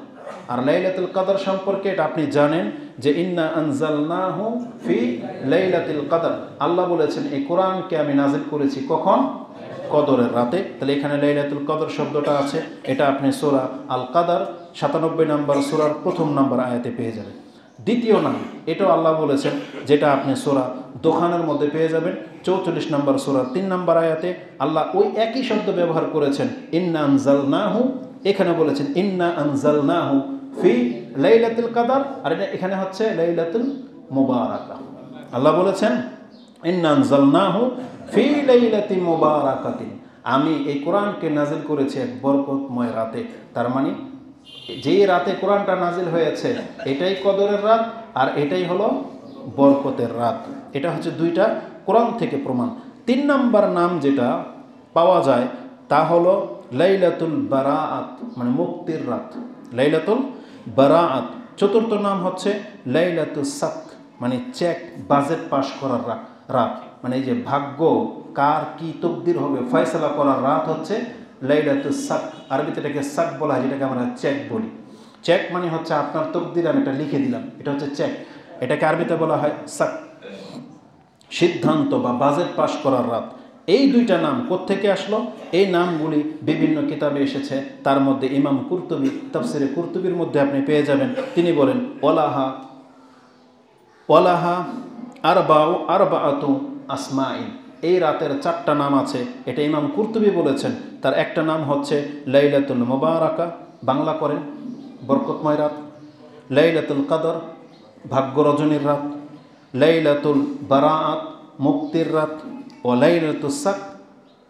আর লাইলাতুল কদর সম্পর্কে এটা আপনি জানেন যে ইন্না আনজালনাহু ফি লাইলাতুল কদর। আল্লাহ বলেছেন এই কোরআনকে আমি নাজিল করেছি কখন? কদরের রাতে। তাহলে এখানে লাইলাতুল কদর শব্দটা আছে, এটা আপনি সূরা আল কদর 97 নম্বর সূরার 1 নম্বর আয়াতে পেয়ে যাবেন। দ্বিতীয় নাম এটাও আল্লাহ বলেছেন, যেটা আপনি সূরা দোখানের মধ্যে পেয়ে যাবেন 44 নম্বর সূরার 3 নম্বর আয়াতে। আল্লাহ ওই একই শব্দ ব্যবহার করেছেন, ইন্না আনজালনাহু, এখানে বলেছেন ইন্না আনজালনাহু ফি লাইলাতুল কদর, আর এখানে হচ্ছে লাইলাতুল মুবারাকা। আল্লাহ বলেছেন ইন্না আনজালনাহু ফি লাইলাতি মুবারাকাতিন, আমি এই কোরআনকে নাজিল করেছি এক বরকতময় রাতে। তার মানে যেই রাতে কোরআনটা নাজিল হয়েছে এটাই কদরের রাত, আর এটাই হলো বরকতের রাত। এটা হচ্ছে 2টা কোরআন থেকে প্রমাণ। 3 নম্বর নাম যেটা পাওয়া যায় তা হলো লাইলাতুল বারাআত, মানে মুক্তির রাত, লাইলাতুল বারাআত। 4র্থ নাম হচ্ছে লাইলাতুস সাক, মানে চেক বাজেট পাস করার রাত, মানে এই যে ভাগ্য কার কি তকদির হবে ফয়সালা করার রাত হচ্ছে লাইলাতুস সাক। আরবিতে এটাকে সাক বলা হয়, যেটাকে আমরা চেক বলি। চেক মানে হচ্ছে আপনার তকদির আমি এটা লিখে দিলাম, এটা হচ্ছে চেক। এটাকে আরবিতে বলা হয় সাক, সিদ্ধান্ত বা বাজেট পাস করার রাত। এই 2টা নাম কোত্থেকে আসলো? এই নামগুলি বিভিন্ন কিতাবে এসেছে। তার মধ্যে ইমাম কুরতুবী তাফসিরে কুরতুবীর মধ্যে আপনি পেয়ে যাবেন, তিনি বলেন ওয়ালাহা আরবাআতু আসমাইন, এই রাতের 4টা নাম আছে। এটা ইমাম কুরতুবী বলেছেন। তার একটা নাম হচ্ছে লাইলাতুল মুবারাকা, বাংলা করেন বরকতময় রাত, লাইলাতুল কদর ভাগ্য রজনীর রাত, লাইলাতুল বারাআত মুক্তির রাত, ও লাইলাতুস সাক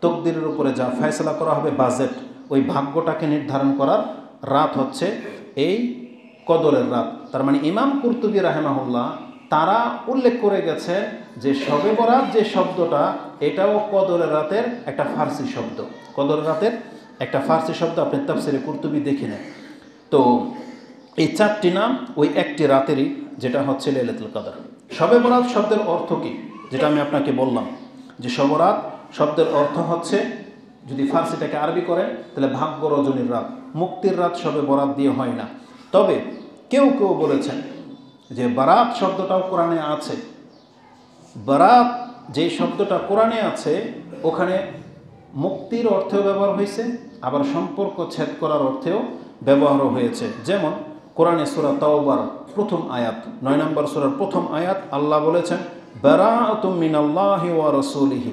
তকদিরের উপরে যা ফয়সালা করা হবে বাজেট, ওই ভাগ্যটাকে নির্ধারণ করার রাত হচ্ছে এই কদরের রাত। তার মানে ইমাম কুরতুবী রাহিমাহুল্লাহ তারা উল্লেখ করে গেছে যে শবে বরাত যে শব্দটা এটাও কদরের রাতের একটা ফার্সি শব্দ, কদরের রাতের একটা ফার্সি শব্দ। আপনি তাফসিরে কুরতুবী দেখে নেন। তো এই 4টি নাম ওই একটি রাতেরই, যেটা হচ্ছে লাইলাতুল কদর। শবে বরাত শব্দের অর্থ কি? যেটা আমি আপনাকে বললাম যে শবে বরাত শব্দের অর্থ হচ্ছে, যদি ফার্সিটাকে আরবি করেন তাহলে ভাগ্য রজনীর রাত, মুক্তির রাত শবে বরাত দিয়ে হয় না। তবে কেউ কেউ বলেছেন যে বারাত শব্দটাও কোরআনে আছে। বারাত যে শব্দটা কোরআনে আছে ওখানে মুক্তির অর্থেও ব্যবহার হয়েছে, আবার সম্পর্ক ছেদ করার অর্থেও ব্যবহার হয়েছে। যেমন কোরআনে সূরা তাওবার 1ম আয়াত, 9 নম্বর সূরার 1ম আয়াত, আল্লাহ বলেছেন বারাআতুম মিনাল্লাহি ওয়া রাসূলিহি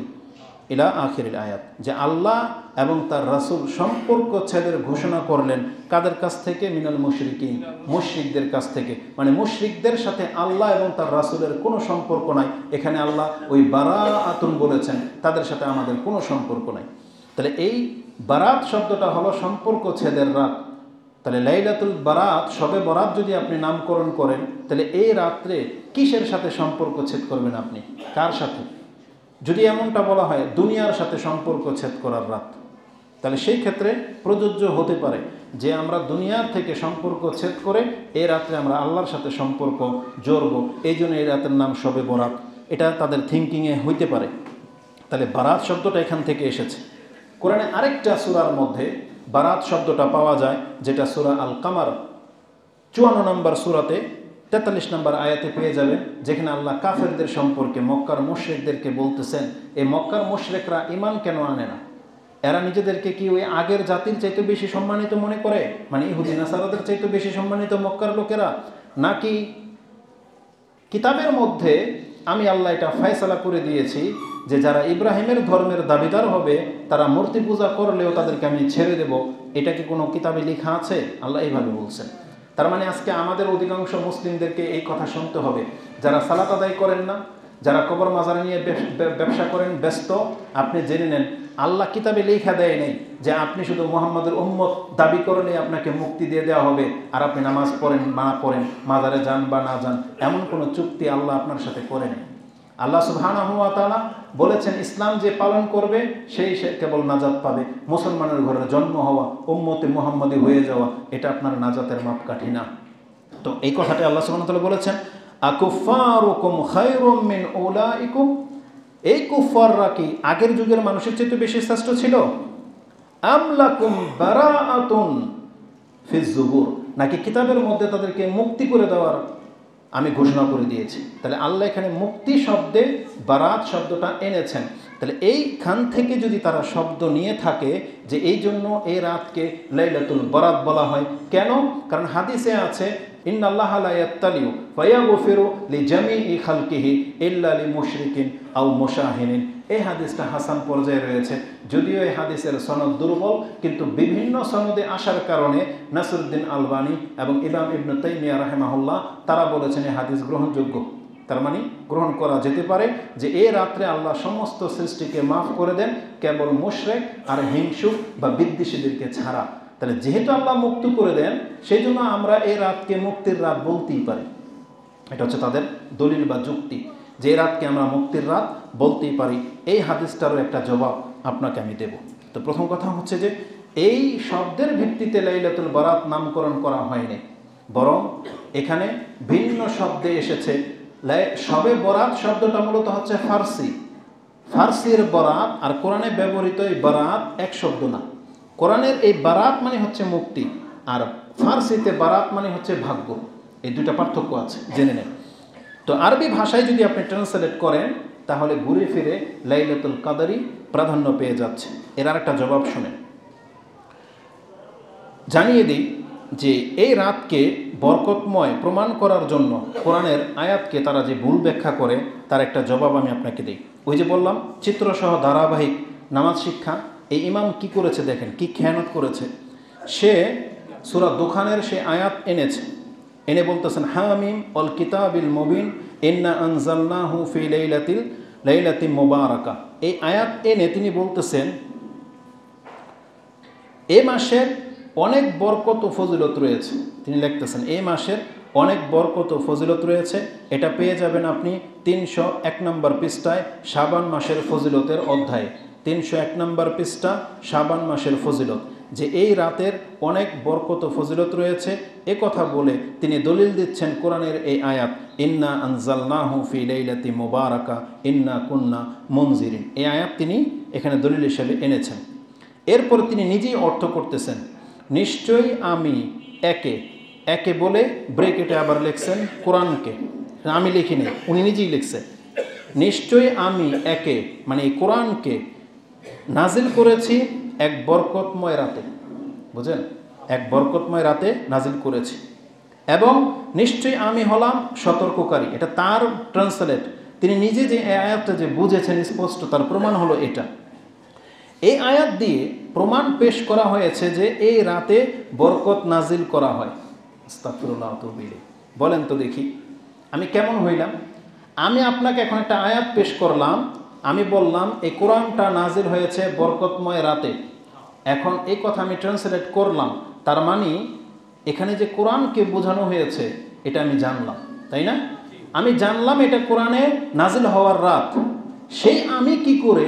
ইলা আখিরিল আয়াত, যে আল্লাহ এবং তার রাসূল সম্পর্ক ছেদের ঘোষণা করলেন কাদের কাছ থেকে? মিনাল মুশরিকিন, মুশরিকদের কাছ থেকে। মানে মুশরিকদের সাথে আল্লাহ এবং তার রাসূলের কোনো সম্পর্ক নাই। এখানে আল্লাহ ওই বারাআতুন বলেছেন, তাদের সাথে আমাদের কোনো সম্পর্ক নাই। তাহলে এই বারাত শব্দটা হলো সম্পর্ক ছেদের রাত। তাহলে লাইলাতুল বারাত শবে বরাত যদি আপনি নামকরণ করেন তাহলে এই রাত্রে কিসের সাথে সম্পর্ক ছেদ করবেন আপনি? কার সাথে? যদি এমনটা বলা হয় দুনিয়ার সাথে সম্পর্ক ছেদ করার রাত, তাহলে সেই ক্ষেত্রে প্রযোজ্য হতে পারে যে আমরা দুনিয়ার থেকে সম্পর্ক ছেদ করে এই রাত্রে আমরা আল্লাহর সাথে সম্পর্ক জড়ব, এই জন্য এই রাতের নাম শবে বরাত। এটা তাদের থিঙ্কিংয়ে হইতে পারে। তাহলে বারাত শব্দটা এখান থেকে এসেছে। কোরআনে আরেকটা সূরার মধ্যে বারাত শব্দটা পাওয়া যায়, যেটা সূরা আল কামার 54 নম্বর সূরাতে 43 নম্বর আয়াতে পেয়ে যাবেন, যেখানে আল্লাহ কাফেরদের সম্পর্কে মক্কার মুশরিকদেরকে বলতেছেন, এই মক্কার মুশরিকরা ঈমান কেন আনে না? এরা নিজেদেরকে কি ওই আগের জাতির চাইতে বেশি সম্মানিত মনে করে? মানে ইহুদি নাসারাদের চাইতে বেশি সম্মানিত মক্কার লোকেরা? নাকি কিতাবের মধ্যে আমি আল্লাহ এটা ফয়সালা করে দিয়েছি যে যারা ইব্রাহিমের ধর্মের দাবিদার হবে তারা মূর্তি পূজা করলেও তাদেরকে আমি ছেড়ে দেব, এটা কি কোনো কিতাবে লেখা আছে? আল্লাহ এইভাবে বলছেন। তার মানে আজকে আমাদের অধিকাংশ মুসলিমদেরকে এই কথা শুনতে হবে, যারা সালাত আদায় করেন না, যারা কবর মাজার নিয়ে ব্যবসা করেন ব্যস্ত, আপনি জেনে নেন আল্লাহ কিতাবে লেখা দেয় নেই যে আপনি শুধু মুহাম্মাদের উম্মত দাবি করলে আপনাকে মুক্তি দিয়ে দেওয়া হবে আর আপনি নামাজ পড়েন বা না পড়েন, মাজারে যান বা না যান, এমন কোনো চুক্তি আল্লাহ আপনার সাথে করে নেই। আল্লাহ সুবহানাহু ওয়া তাআলা বলেছেন ইসলাম যে পালন করবে সে কেবল নাজাত পাবে। মুসলমানের ঘরে জন্ম হওয়া, উম্মতে মুহাম্মাদি হয়ে যাওয়া, এটা আপনার নাজাতের মাপকাঠি না। তো এই কথাটা আল্লাহ সুবহানাহু ওয়া তাআলা বলেছেন, আকুফারুকুম খায়রুম মিন উলাইকুম, এই কুফাররা কি আগের যুগের মানুষের চেয়ে বেশি শ্রেষ্ঠ ছিল? আম লাকুম বারাআতুন ফিজ জুবুর, নাকি কিতাবের মধ্যে তাদেরকে মুক্তি করে দেওয়ার আমি ঘোষণা করে দিয়েছি। তাহলে আল্লাহ এখানে মুক্তি শব্দে বারাত শব্দটা এনেছেন। তাহলে এইখান থেকে যদি তারা শব্দ নিয়ে থাকে যে এই জন্য এই রাতকে লাইলাতুল বারাত বলা হয়, কেন? কারণ হাদিসে আছে ইন্নাল্লাহা লা ইয়াত্তালিউ ফায়াগফিরু লিজামিই খালকিহি ইল্লা লিমুশরিকিন আও মুশাহিনিন। এই হাদিসটা হাসান পর্যায়ে রয়েছে, যদিও এই হাদিসের সনদ দুর্বল, কিন্তু বিভিন্ন সনদে আসার কারণে নাসিরউদ্দিন আলবানী এবং ইমাম ইবনে তাইমিয়া রাহিমাহুল্লাহ তারা বলেছেন এই হাদিস গ্রহণযোগ্য। তার মানে গ্রহণ করা যেতে পারে যে এই রাত্রে আল্লাহ সমস্ত সৃষ্টিকে মাফ করে দেন, কেবল মুশরিক আর হিংসুক বা বিদ্বেষীদেরকে ছাড়া। তাহলে যেহেতু আল্লাহ মুক্ত করে দেন, সেই জন্য আমরা এই রাতকে মুক্তির রাত বলতেই পারি। এটা হচ্ছে তাদের দলিল বা যুক্তি, যে রাতকে আমরা মুক্তির রাত বলতেই পারি। এই হাদিসটারও একটা জবাব আপনাকে আমি দেব। তো প্রথম কথা হচ্ছে যে এই শব্দের ভিত্তিতে লাইলাতুল বারাত নামকরণ করা হয়নি, বরং এখানে ভিন্ন শব্দে এসেছে। শবে বরাত শব্দটা মূলত হচ্ছে ফার্সির বরাত, আর কোরআনে ব্যবহৃত এই বারাত এক শব্দ না। কোরআনের এই বারাত মানে হচ্ছে মুক্তি, আর ফার্সিতে বারাত মানে হচ্ছে ভাগ্য। এই দুইটা পার্থক্য আছে, জেনে নেন। তো আরবি ভাষায় যদি আপনি ট্রান্সলেট করেন তাহলে ঘুরে ফিরে লাইলাতুল কাদরই প্রাধান্য পেয়ে যাচ্ছে। এর আর একটা জবাব শুনেন। জানিয়ে দিই যে এই রাতকে বরকতময় প্রমাণ করার জন্য কোরআনের আয়াতকে তারা যে ভুল ব্যাখ্যা করে তার একটা জবাব আমি আপনাকে দিই। ওই যে বললাম চিত্রসহ ধারাবাহিক নামাজ শিক্ষা, এই ইমাম কি করেছে দেখেন, কি খেয়ানত করেছে। সে সূরা দুখানের সে আয়াত এনে বলতেছেন হামিম অল কিতাবিল মুবিন ইন্না আনজালনাহু ফি লাইলাতিন মুবারাকা। এই আয়াত এনে তিনি বলতেছেন এ মাসের অনেক বরকত ও ফজিলত রয়েছে। তিনি লিখতেছেন এই মাসের অনেক বরকত ও ফজিলত রয়েছে। এটা পেয়ে যাবেন আপনি 301 নম্বর পৃষ্ঠায় শাবান মাসের ফজিলতের অধ্যায়ে। 301 নম্বর পৃষ্ঠা শাবান মাসের ফজিলত, যে এই রাতের অনেক বরকত ও ফজিলত রয়েছে। এ কথা বলে তিনি দলিল দিচ্ছেন কোরআনের এই আয়াত ইন্না আনজালনাহু ফি লাইলাতি মুবারাকা ইন্না কুন্না মুনজিরিন। এই আয়াত তিনি এখানে দলিল হিসেবে এনেছেন। এরপর তিনি নিজেই অর্থ করতেছেন নিশ্চয়ই আমি একে বলে ব্রেকেটে আবার লিখছেন কোরআনকে, আমি লিখিনি, উনি নিজেই লিখছেন। নিশ্চয়ই আমি মানে এই কোরআনকে নাজিল করেছি এক বরকতময় রাতে, বুঝেন, এক বরকতময় রাতে নাজিল করেছি, এবং নিশ্চয়ই আমি হলাম সতর্ককারী। এটা তার ট্রান্সলেট, তিনি নিজে যে আয়াতটা যে বুঝেছেন স্পষ্ট, তার প্রমাণ হলো এটা। এই আয়াত দিয়ে প্রমাণ পেশ করা হয়েছে যে এই রাতে বরকত নাজিল করা হয়। আস্তাগফিরুল্লাহ ওয়া আতুবু ইলাইহি। বলেন তো দেখি আমি কেমন হইলাম? আমি আপনাকে এখন একটা আয়াত পেশ করলাম, আমি বললাম এই কোরআনটা নাজিল হয়েছে বরকতময় রাতে। এখন এই কথা আমি ট্রান্সলেট করলাম, তার মানে এখানে যে কোরআনকে বোঝানো হয়েছে এটা আমি জানলাম, তাই না? আমি জানলাম এটা কোরআনে নাজিল হওয়ার রাত। সেই আমি কি করে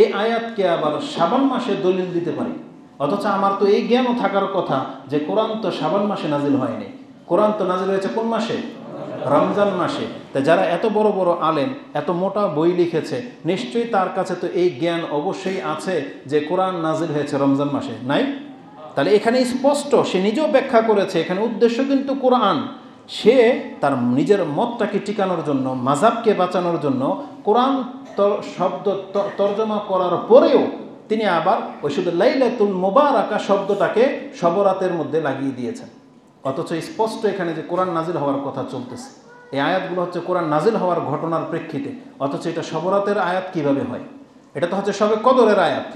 এই আয়াতকে আবার শাবান মাসে দলিল দিতে পারি? অথচ আমার তো এই জ্ঞানও থাকার কথা যে কোরআন তো শাবান মাসে নাজিল হয়নি, কোরআন তো নাজিল হয়েছে কোন মাসে? রমজান মাসে। তা যারা এত বড় বড় আলেম, এত মোটা বই লিখেছে, নিশ্চয়ই তার কাছে তো এই জ্ঞান অবশ্যই আছে যে কোরআন নাজিল হয়েছে রমজান মাসে, নাই? তাহলে এখানে স্পষ্ট, সে নিজেও ব্যাখ্যা করেছে, এখানে উদ্দেশ্য কিন্তু কোরআন। সে তার নিজের মতটাকে টিকানোর জন্য, মাযহাবকে বাঁচানোর জন্য কোরআন শব্দ তর্জমা করার পরেও তিনি আবার ওই শুধু লাইলাতুল মুবারাকা শব্দটাকে শবরাতের মধ্যে লাগিয়ে দিয়েছেন। অথচ স্পষ্ট এখানে যে কোরআন নাজিল হওয়ার কথা চলতেছে। এই আয়াতগুলো হচ্ছে কোরআন নাজিল হওয়ার ঘটনার প্রেক্ষিতে, অথচ এটা শবরাতের আয়াত কিভাবে হয়? এটা তো হচ্ছে শবে কদরের আয়াত।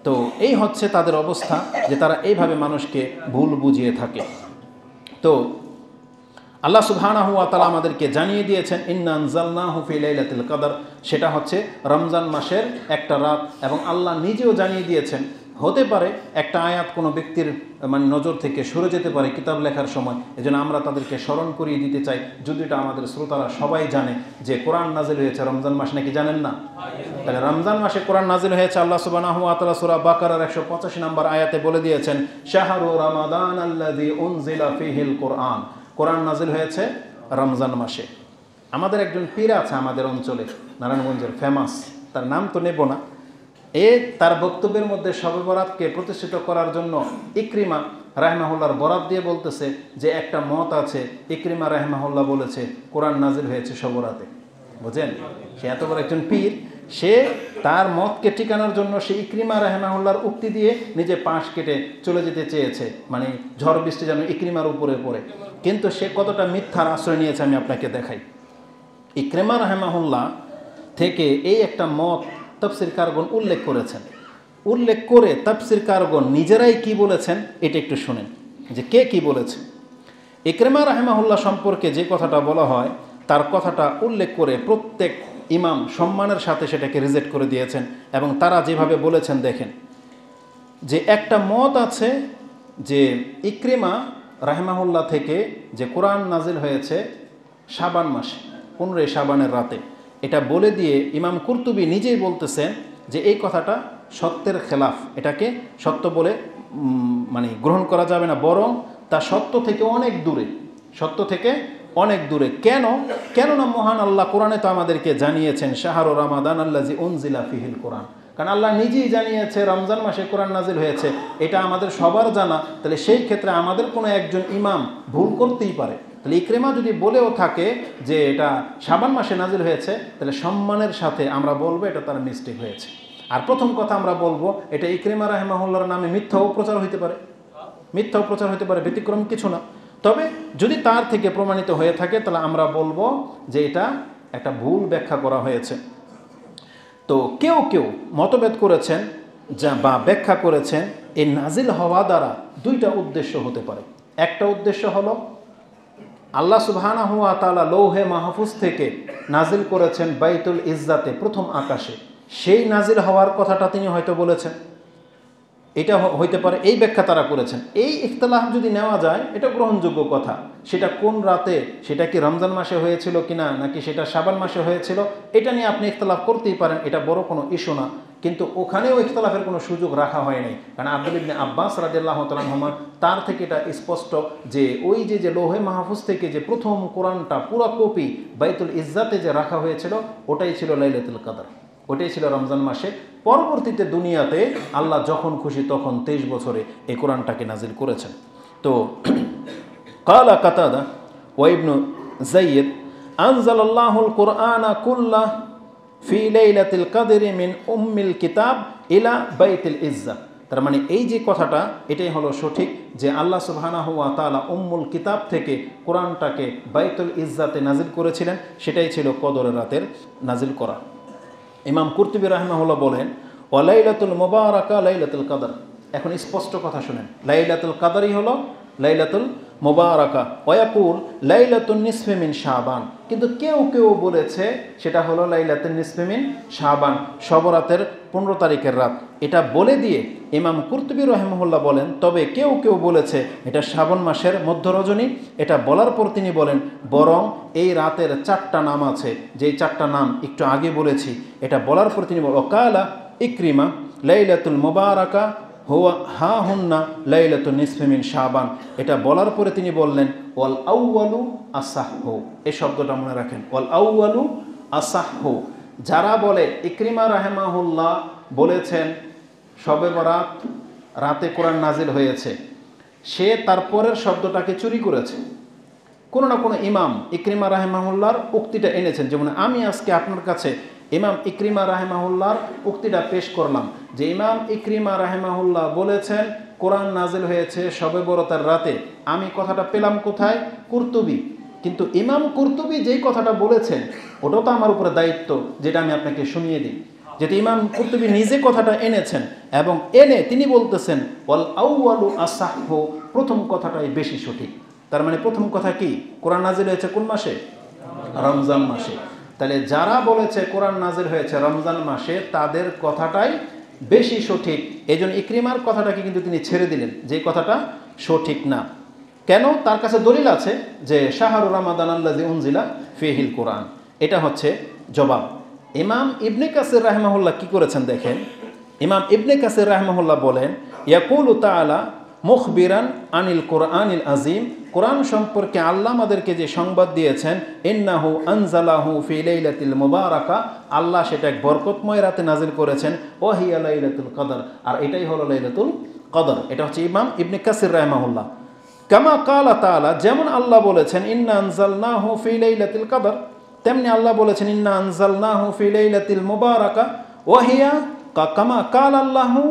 তো এই হচ্ছে তাদের অবস্থা, যে তারা এইভাবে মানুষকে ভুল বুঝিয়ে থাকে। তো আল্লাহ সুবহানাহু ওয়া তাআলা আমাদেরকে জানিয়ে দিয়েছেন ইন্না আনজালনাহু ফি লাইলাতুল কদর, সেটা হচ্ছে রমজান মাসের একটা রাত। এবং আল্লাহ নিজেও জানিয়ে দিয়েছেন হতে পারে একটা আয়াত কোনো ব্যক্তির নজর থেকে সরে যেতে পারে কিতাব লেখার সময়, এজন্য আমরা তাদেরকে স্মরণ করিয়ে দিতে চাই। যদি এটা আমাদের শ্রোতারা সবাই জানে যে কোরআন নাজিল হয়েছে রমজান মাস, নাকি জানেন না? তাহলে রমজান মাসে কোরআন নাজিল হয়েছে। আল্লাহ সুবহানাহু ওয়া তাআলা সূরা বাকারার 185 নম্বর আয়াতে বলে দিয়েছেন শাহরু রমাদান আল্লাযী উনজিলা ফীহিল কুরআন, কোরআন নাজিল হয়েছে রমজান মাসে। আমাদের একজন পীর আছে আমাদের অঞ্চলে, নারায়ণগঞ্জের ফেমাস, তার নাম তো নেব না। তার বক্তব্যের মধ্যে শবে বরাতকে প্রতিষ্ঠিত করার জন্য ইকরিমা রাহিমাহুল্লাহর বরাত দিয়ে বলতেছে যে একটা মত আছে, ইকরিমা রাহিমাহুল্লাহ বলেছে কোরআন নাজিল হয়েছে শবে বরাতে। বুঝেন, সে এত বড় একজন পীর, সে তার মতকে ঠিকানোর জন্য সে ইকরিমা রাহিমাহুল্লাহর উক্তি দিয়ে নিজে পাশ কেটে চলে যেতে চেয়েছে, মানে ঝড় বৃষ্টি যেন ইকরিমার উপরে পড়ে। কিন্তু সে কতটা মিথ্যার আশ্রয় নিয়েছে আমি আপনাকে দেখাই। ইকরিমা রাহিমাহুল্লাহ থেকে এই একটা মত তাফসীরকারগণ উল্লেখ করেছেন। উল্লেখ করে তাফসীরকারগণ নিজেরাই কি বলেছেন এটা একটু শুনেন, যে কে কি বলেছে। ইকরিমা রাহিমাহুল্লাহ সম্পর্কে যে কথাটা বলা হয়, তার কথাটা উল্লেখ করে প্রত্যেক ইমাম সম্মানের সাথে সেটাকে রিজেক্ট করে দিয়েছেন। এবং তারা যেভাবে বলেছেন দেখেন, যে একটা মত আছে যে ইকরিমা রাহিমাহুল্লাহ থেকে যে কোরআন নাজিল হয়েছে শাবান মাসে, 15 শাবানের রাতে, এটা বলে দিয়ে ইমাম কুরতুবী নিজেই বলতেছেন যে এই কথাটা সত্যের খেলাফ, এটাকে সত্য বলে গ্রহণ করা যাবে না, বরং তা সত্য থেকে অনেক দূরে, সত্য থেকে অনেক দূরে। কেননা মহান আল্লাহ কোরআনে তো আমাদেরকে জানিয়েছেন শাহরু রমাদান আল্লাযী উনজিলা ফীহিল কোরআন, কারণ আল্লাহ নিজেই জানিয়েছে রমজান মাসে কোরআন নাজিল হয়েছে, এটা আমাদের সবার জানা। তাহলে সেই ক্ষেত্রে আমাদের কোনো একজন ইমাম ভুল করতেই পারে। তাহলে ইকরিমা যদি বলেও থাকে যে এটা শাবান মাসে নাজিল হয়েছে, তাহলে সম্মানের সাথে আমরা বলবো এটা তার মিস্টেক হয়েছে। আর প্রথম কথা আমরা বলবো এটা ইকরিমা রাহিমাহুল্লাহর নামে মিথ্যাও প্রচার হইতে পারে, মিথ্যাও প্রচার হইতে পারে, ব্যতিক্রম কিছু না। তবে যদি তার থেকে প্রমাণিত হয়ে থাকে তাহলে আমরা বলবো যে এটা একটা ভুল ব্যাখ্যা করা হয়েছে। তো কেউ কেউ মতভেদ করেছেন বা ব্যাখ্যা করেছেন এই নাজিল হওয়া দ্বারা দুইটা উদ্দেশ্য হতে পারে। একটা উদ্দেশ্য হলো আল্লাহ সুবহানাহু ওয়া তাআলা লৌহে মাহফুজ থেকে নাজিল করেছেন বাইতুল ইজ্জাতে, প্রথম আকাশে, সেই নাজিল হওয়ার কথাটা তিনি হয়তো বলেছেন, এটা হইতে পারে, এই ব্যাখ্যা তারা করেছেন। এই ইখতিলাফ যদি নেওয়া যায় এটা গ্রহণযোগ্য কথা। সেটা কোন রাতে, সেটা কি রমজান মাসে হয়েছিল কিনা নাকি সেটা শাবান মাসে হয়েছিল, এটা নিয়ে আপনি ইখতিলাফ করতেই পারেন, এটা বড় কোনো ইস্যু না। কিন্তু ওখানেও ইখতিলাফের কোনো সুযোগ রাখা হয়নি, কারণ আব্দুল্লাহ ইবনে আব্বাস রাদিয়াল্লাহু তাআলা আনহুমা তার থেকে এটা স্পষ্ট যে ওই যে লৌহে মাহফুজ থেকে যে প্রথম কোরআনটা পুরো কপি বাইতুল ইজ্জাতে যে রাখা হয়েছিল ওটাই ছিল লাইলাতুল কদর, ওটাই ছিল রমজান মাসে। পরবর্তীতে দুনিয়াতে আল্লাহ যখন খুশি তখন 23 বছরে এই কোরআনটাকে নাজিল করেছেন। তো কালা কাতাদা ওয়া ইবনু যায়েদ আনজালাল্লাহুল কুরআনা কুল্লাহ ফি লাইলাতিল কদরি মিন উম্মিল কিতাব ইলা বাইতুল ইজ্জা। তার মানে এই যে কথাটা এটাই হলো সঠিক, যে আল্লাহ সুবহানাহু ওয়া তাআলা উম্মুল কিতাব থেকে কোরআনটাকে বাইতুল ইজ্জাতে নাজিল করেছিলেন, সেটাই ছিল কদরের রাতের নাজিল করা। ইমাম কুরতুবী রাহিমাহুল্লাহ বলেন ওয়া লাইলাতুল মুবারাকা লাইলাতুল কদর। এখন স্পষ্ট কথা শুনেন, লাইলাতুল কদরই হলো লাইলাতুল মুবারাকা। ওয়াকুল লাইলাতুন নিসফি মিন শাবান, কিন্তু কেউ কেউ বলেছে সেটা হলো লাইলাতুন নিসফি মিন শাবান, শবরাতের 15 তারিখের রাত। এটা বলে দিয়ে ইমাম কুরতুবী রাহিমাহুল্লাহ বলেন তবে কেউ কেউ বলেছে এটা শাবান মাসের মধ্য রজনী। এটা বলার পর তিনি বলেন বরং এই রাতের 4টা নাম আছে, যেই 4টা নাম একটু আগে বলেছি। এটা বলার পর তিনি ওয়াকালা ইকরিমা লাইলাতুল মুবারাকা হুয়া হা হুন্না লাইলাতুন নিসফি মিন শাবান। এটা বলার পরে তিনি বললেন ওয়াল আউয়ালু আসাহহু, এই শব্দটা মনে রাখেন, ওয়াল আউয়ালু আসাহহু। যারা বলে ইকরিমা রাহিমাহুল্লাহ বলেছেন শবে বরাত রাতে কোরআন নাজিল হয়েছে, সে তারপরের শব্দটাকে চুরি করেছে। কোনো না কোনো ইমাম ইকরিমা রাহিমাহুল্লাহর উক্তিটা এনেছেন। যেমন আমি আজকে আপনার কাছে ইমাম ইকরিমা রাহিমাহুল্লাহর উক্তিটা পেশ করলাম যে ইমাম ইকরিমা রাহিমাহুল্লাহ বলেছেন কোরআন নাজিল হয়েছে শবে বরাতের রাতে, আমি কথাটা পেলাম কোথায়? কুরতুবী। কিন্তু ইমাম কুরতুবী যেই কথাটা বলেছেন ওটাও তো আমার উপরে দায়িত্ব, যেটা আমি আপনাকে শুনিয়ে দিই। যেটা ইমাম কুরতুবী নিজে কথাটা এনেছেন এবং এনে তিনি বলতেছেন ওয়াল আউয়ালু আসাহহু, প্রথম কথাটাই বেশি সঠিক। তার মানে প্রথম কথা কি? কোরআন নাজিল হয়েছে কোন মাসে? রমজান মাসে। তাহলে যারা বলেছে কোরআন নাজিল হয়েছে রমজান মাসে তাদের কথাটাই বেশি সঠিক। এই জন্য ইকরিমার কথাটাকে কিন্তু তিনি ছেড়ে দিলেন, যে কথাটা সঠিক না। কেন? তার কাছে দলিল আছে যে শাহরু রমাদান আল্লাযী উনজিলা ফীহিল কোরআন। এটা হচ্ছে জবাব। ইমাম ইবনে কাসির রাহিমাহুল্লাহ কি করেছেন দেখেন। ইমাম ইবনে কাসির রাহিমাহুল্লাহ বলেন ইয়াকুলু তাআলা মুখবিরান আনিল কোরআনিল আজিম, কোরআন সম্পর্কে আল্লাহ আমাদেরকে যে সংবাদ দিয়েছেন, ইন্নাহু আনজালাহু ফি লাইলাতিল মুবারাকা, আল্লাহ সেটা এক বরকতময় রাতে নাজিল করেছেন, ওয়া হিয়া লাইলাতুল কদর, আর এটাই হলো লাইলাতুল কদর। এটা হচ্ছে ইমাম ইবনে কাসির রাহিমাহুল্লাহ। কামা কালা তাআলা, যেমন আল্লাহ বলেছেন ইন্না আনজালনাহু ফি লাইলাতিল কদর, তেমনি আল্লাহ বলেছেন ইন্না আনজালনাহু ফি লাইলাতিল মুবারাকা ওয়া হিয়া কামা কাল আল্লাহু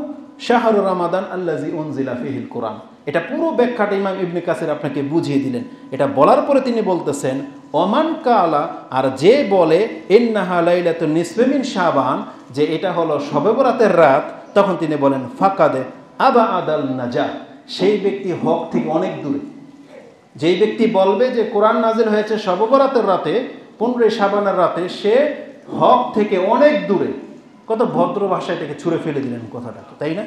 শাহরু রমাদান আল্লাযী উনজিলা ফীহিল কোরআন। এটা পুরো ব্যাখ্যাটা ইমাম ইবনে কাসির আপনাকে বুঝিয়ে দিলেন। এটা বলার পরে তিনি বলতেছেন ওমান কালা, আর যে বলে ইন্নাহা লাইলাতুন নিসফি মিন শাবান, যে এটা হলো শবে বরাতের রাত, তখন তিনি বলেন ফাকাদে আবা আদাল নাজা, সেই ব্যক্তি হক থেকে অনেক দূরে। যেই ব্যক্তি বলবে যে কোরআন নাজিল হয়েছে শবে বরাতের রাতে, 15 শাবানের রাতে, সে হক থেকে অনেক দূরে। কত ভদ্র ভাষায় এটাকে ছুঁড়ে ফেলে দিলেন কথাটাকে, তাই না?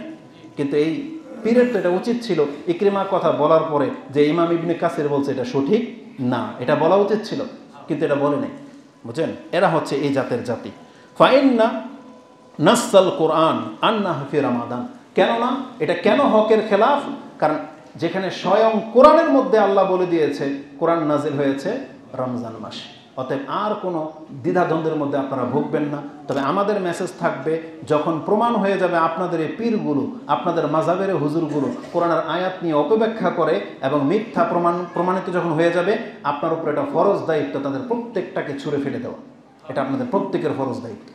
কিন্তু এই পীরের তো এটা উচিত ছিল ইকরিমার কথা বলার পরে যে ইমাম ইবনে কাসির বলছে এটা সঠিক না, এটা বলা উচিত ছিল, কিন্তু এটা বলে নাই। বুঝছেন? এরা হচ্ছে এই জাতের জাতি। ফাইন্না নাসাল কোরআন আন্না ফি রমাদান, কেননা এটা কেন হকের খেলাফ? কারণ যেখানে স্বয়ং কোরআনের মধ্যে আল্লাহ বলে দিয়েছে কোরআন নাজিল হয়েছে রমজান মাসে, অতএব আর কোনো দ্বিধাদ্বন্দ্বের মধ্যে আপনারা ভুগবেন না। তবে আমাদের মেসেজ থাকবে, যখন প্রমাণ হয়ে যাবে আপনাদের এই পীরগুলো, আপনাদের মাযহাবের হুজুরগুলো কোরআনের আয়াত নিয়ে অপব্যাখ্যা করে এবং মিথ্যা প্রমাণিত যখন হয়ে যাবে, আপনার উপর এটা ফরজ দায়িত্ব তাদের প্রত্যেকটাকে ছুঁড়ে ফেলে দেওয়া। এটা আপনাদের প্রত্যেকের ফরজ দায়িত্ব।